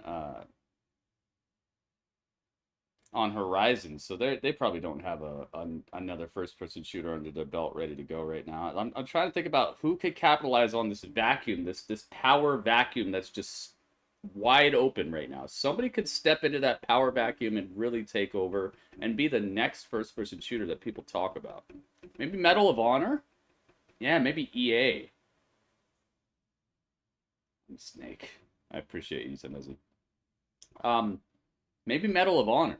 Horizon, so they probably don't have another first-person shooter under their belt ready to go right now. I'm trying to think about who could capitalize on this vacuum, this power vacuum that's just wide open right now. Somebody could step into that power vacuum and really take over and be the next first-person shooter that people talk about. Maybe Medal of Honor? Yeah, maybe EA. Snake. I appreciate you, Zemezi. Maybe Medal of Honor.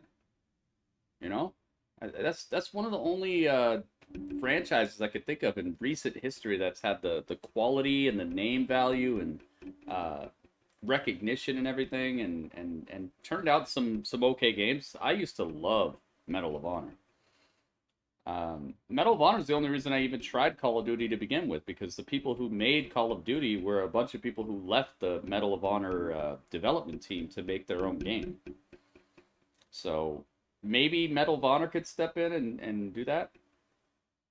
You know? That's one of the only franchises I could think of in recent history that's had the quality and the name value and recognition and everything, and turned out some okay games. I used to love Medal of Honor. Medal of Honor is the only reason I even tried Call of Duty to begin with, because the people who made Call of Duty were a bunch of people who left the Medal of Honor development team to make their own game. So maybe Medal of Honor could step in and do that.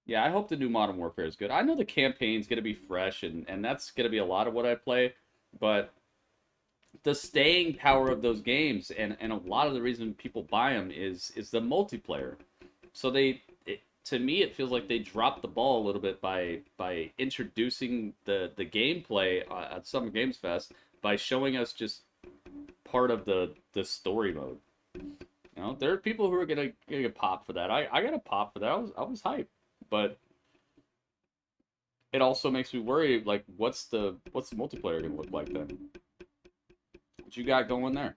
Yeah, I hope the new Modern Warfare is good. I know the campaign's going to be fresh, and that's going to be a lot of what I play, but the staying power of those games, and a lot of the reason people buy them is the multiplayer. So to me, it feels like they dropped the ball a little bit by introducing the gameplay at Summer Games Fest by showing us just part of the story mode. You know, there are people who are gonna get popped for that. I got a pop for that. I was hyped, but it also makes me worry. Like, what's the multiplayer gonna look like then? What you got going there?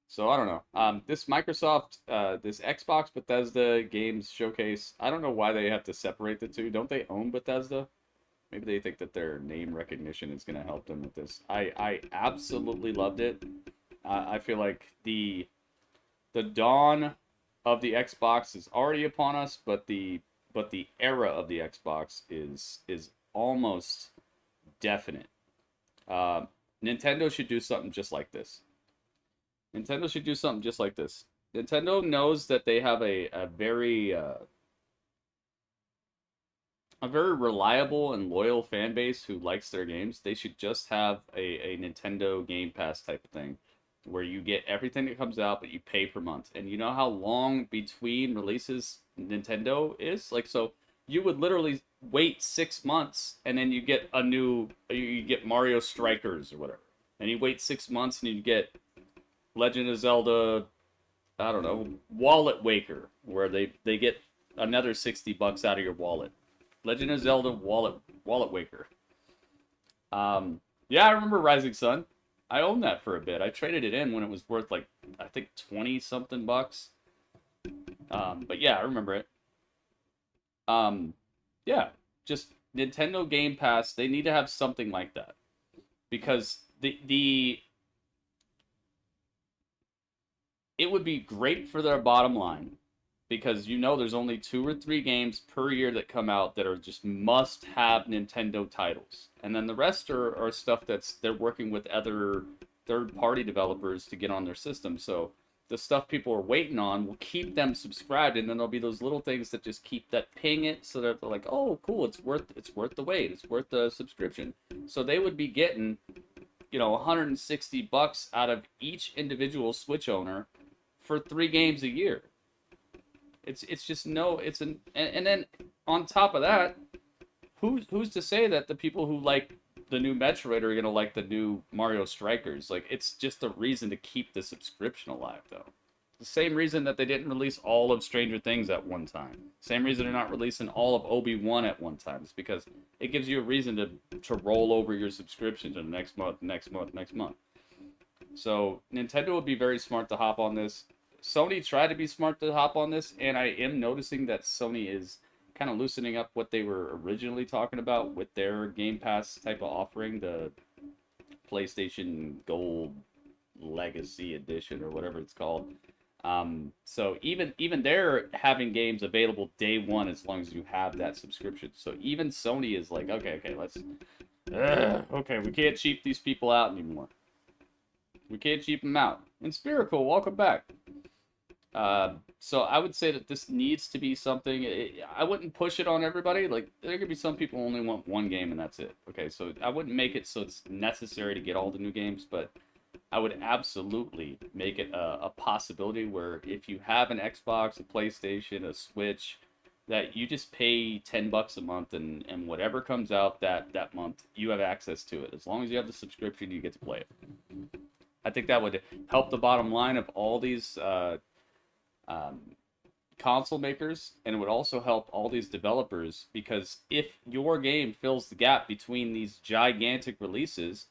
So I don't know. This Microsoft, this Xbox Bethesda games showcase, I don't know why they have to separate the two. Don't they own Bethesda? Maybe they think that their name recognition is going to help them with this. I absolutely loved it. I feel like the dawn of the Xbox is already upon us, but the era of the Xbox is almost definite. Nintendo should do something just like this. Nintendo should do something just like this. Nintendo knows that they have a very reliable and loyal fan base who likes their games. They should just have a Nintendo Game Pass type of thing, where you get everything that comes out, but you pay per month. And you know how long between releases Nintendo is? Like, so you would literally wait 6 months, and then you get you get Mario Strikers or whatever. And you wait 6 months, and you get Legend of Zelda, I don't know, Wallet Waker, where they get another $60 out of your wallet. Legend of Zelda Wallet Waker. Yeah, I remember Rising Sun. I owned that for a bit. I traded it in when it was worth like, I think 20 something bucks. But yeah, I remember it. Yeah, just Nintendo Game Pass, they need to have something like that. Because the it would be great for their bottom line, because you know there's only 2 or 3 games per year that come out that are just must-have Nintendo titles. And then the rest are stuff they're working with other third-party developers to get on their system. So the stuff people are waiting on will keep them subscribed, and then there'll be those little things that just keep that ping it, so that they're like, oh, cool, it's worth the wait, it's worth the subscription. So they would be getting, you know, $160 out of each individual Switch owner for 3 games a year. It's just no, and then on top of that, who's to say that the people who like the new Metroid are gonna like the new Mario Strikers? Like, it's just a reason to keep the subscription alive, though. The same reason that they didn't release all of Stranger Things at one time. Same reason they're not releasing all of Obi-Wan at one time. It's because it gives you a reason to roll over your subscription to the next month. So Nintendo would be very smart to hop on this. Sony tried to be smart to hop on this, and I am noticing that Sony is kind of loosening up what they were originally talking about with their Game Pass type of offering, the PlayStation Gold Legacy Edition or whatever it's called. So even they're having games available day one as long as you have that subscription. So even Sony is like, okay, let's okay, we can't cheap these people out anymore. We can't cheap them out. And Spherical, welcome back. So I would say that this needs to be something. I wouldn't push it on everybody. Like, there could be some people who only want one game and that's it. Okay, so I wouldn't make it so it's necessary to get all the new games, but I would absolutely make it a possibility where if you have an Xbox, a PlayStation, a Switch, that you just pay $10 a month, and whatever comes out that month, you have access to it. As long as you have the subscription, you get to play it. I think that would help the bottom line of all these console makers, and it would also help all these developers, because if your game fills the gap between these gigantic releases,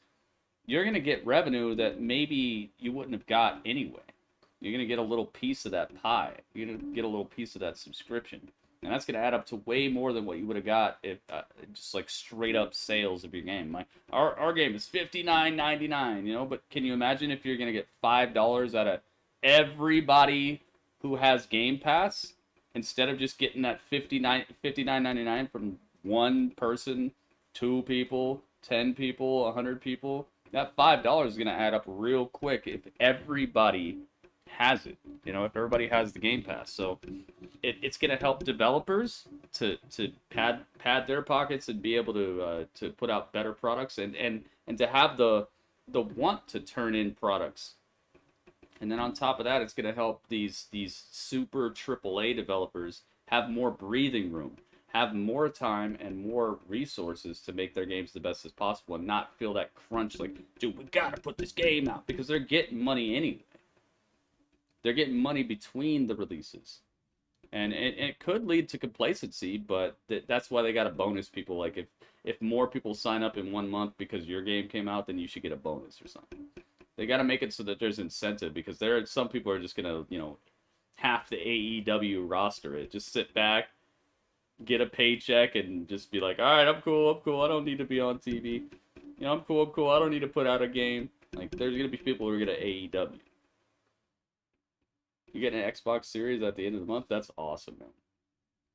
you're going to get revenue that maybe you wouldn't have got anyway. You're going to get a little piece of that pie. You're going to get a little piece of that subscription. And that's going to add up to way more than what you would have got if just like straight up sales of your game. Our game is $59.99, you know, but can you imagine if you're going to get $5 out of everybody who has Game Pass, instead of just getting that $59.99 from one person, 2 people, 10 people, 100 people? That $5 is going to add up real quick if everybody has it, you know, if everybody has the Game Pass. So it's going to help developers to pad their pockets and be able to put out better products, and to have the want to turn in products. And then on top of that, it's going to help these super AAA developers have more breathing room, have more time and more resources to make their games the best as possible, and not feel that crunch like, dude, we got to put this game out, because they're getting money anyway. They're getting money between the releases. And it could lead to complacency, but that's why they got to bonus people. Like, if more people sign up in 1 month because your game came out, then you should get a bonus or something. They got to make it so that there's incentive, because there are some people are just going to, you know, half the AEW roster it. Just sit back, get a paycheck, and just be like, all right, I'm cool. I don't need to be on TV. You know, I'm cool. I don't need to put out a game. Like, there's going to be people who are going to AEW. You get an Xbox Series at the end of the month, that's awesome, man.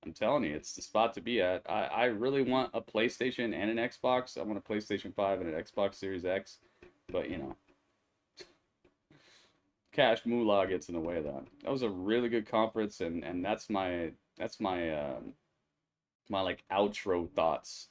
I'm telling you, it's the spot to be at. I really want a PlayStation and an Xbox. I want a PlayStation 5 and an Xbox Series X. But, you know, cash moolah gets in the way of that. That was a really good conference, and that's my like outro thoughts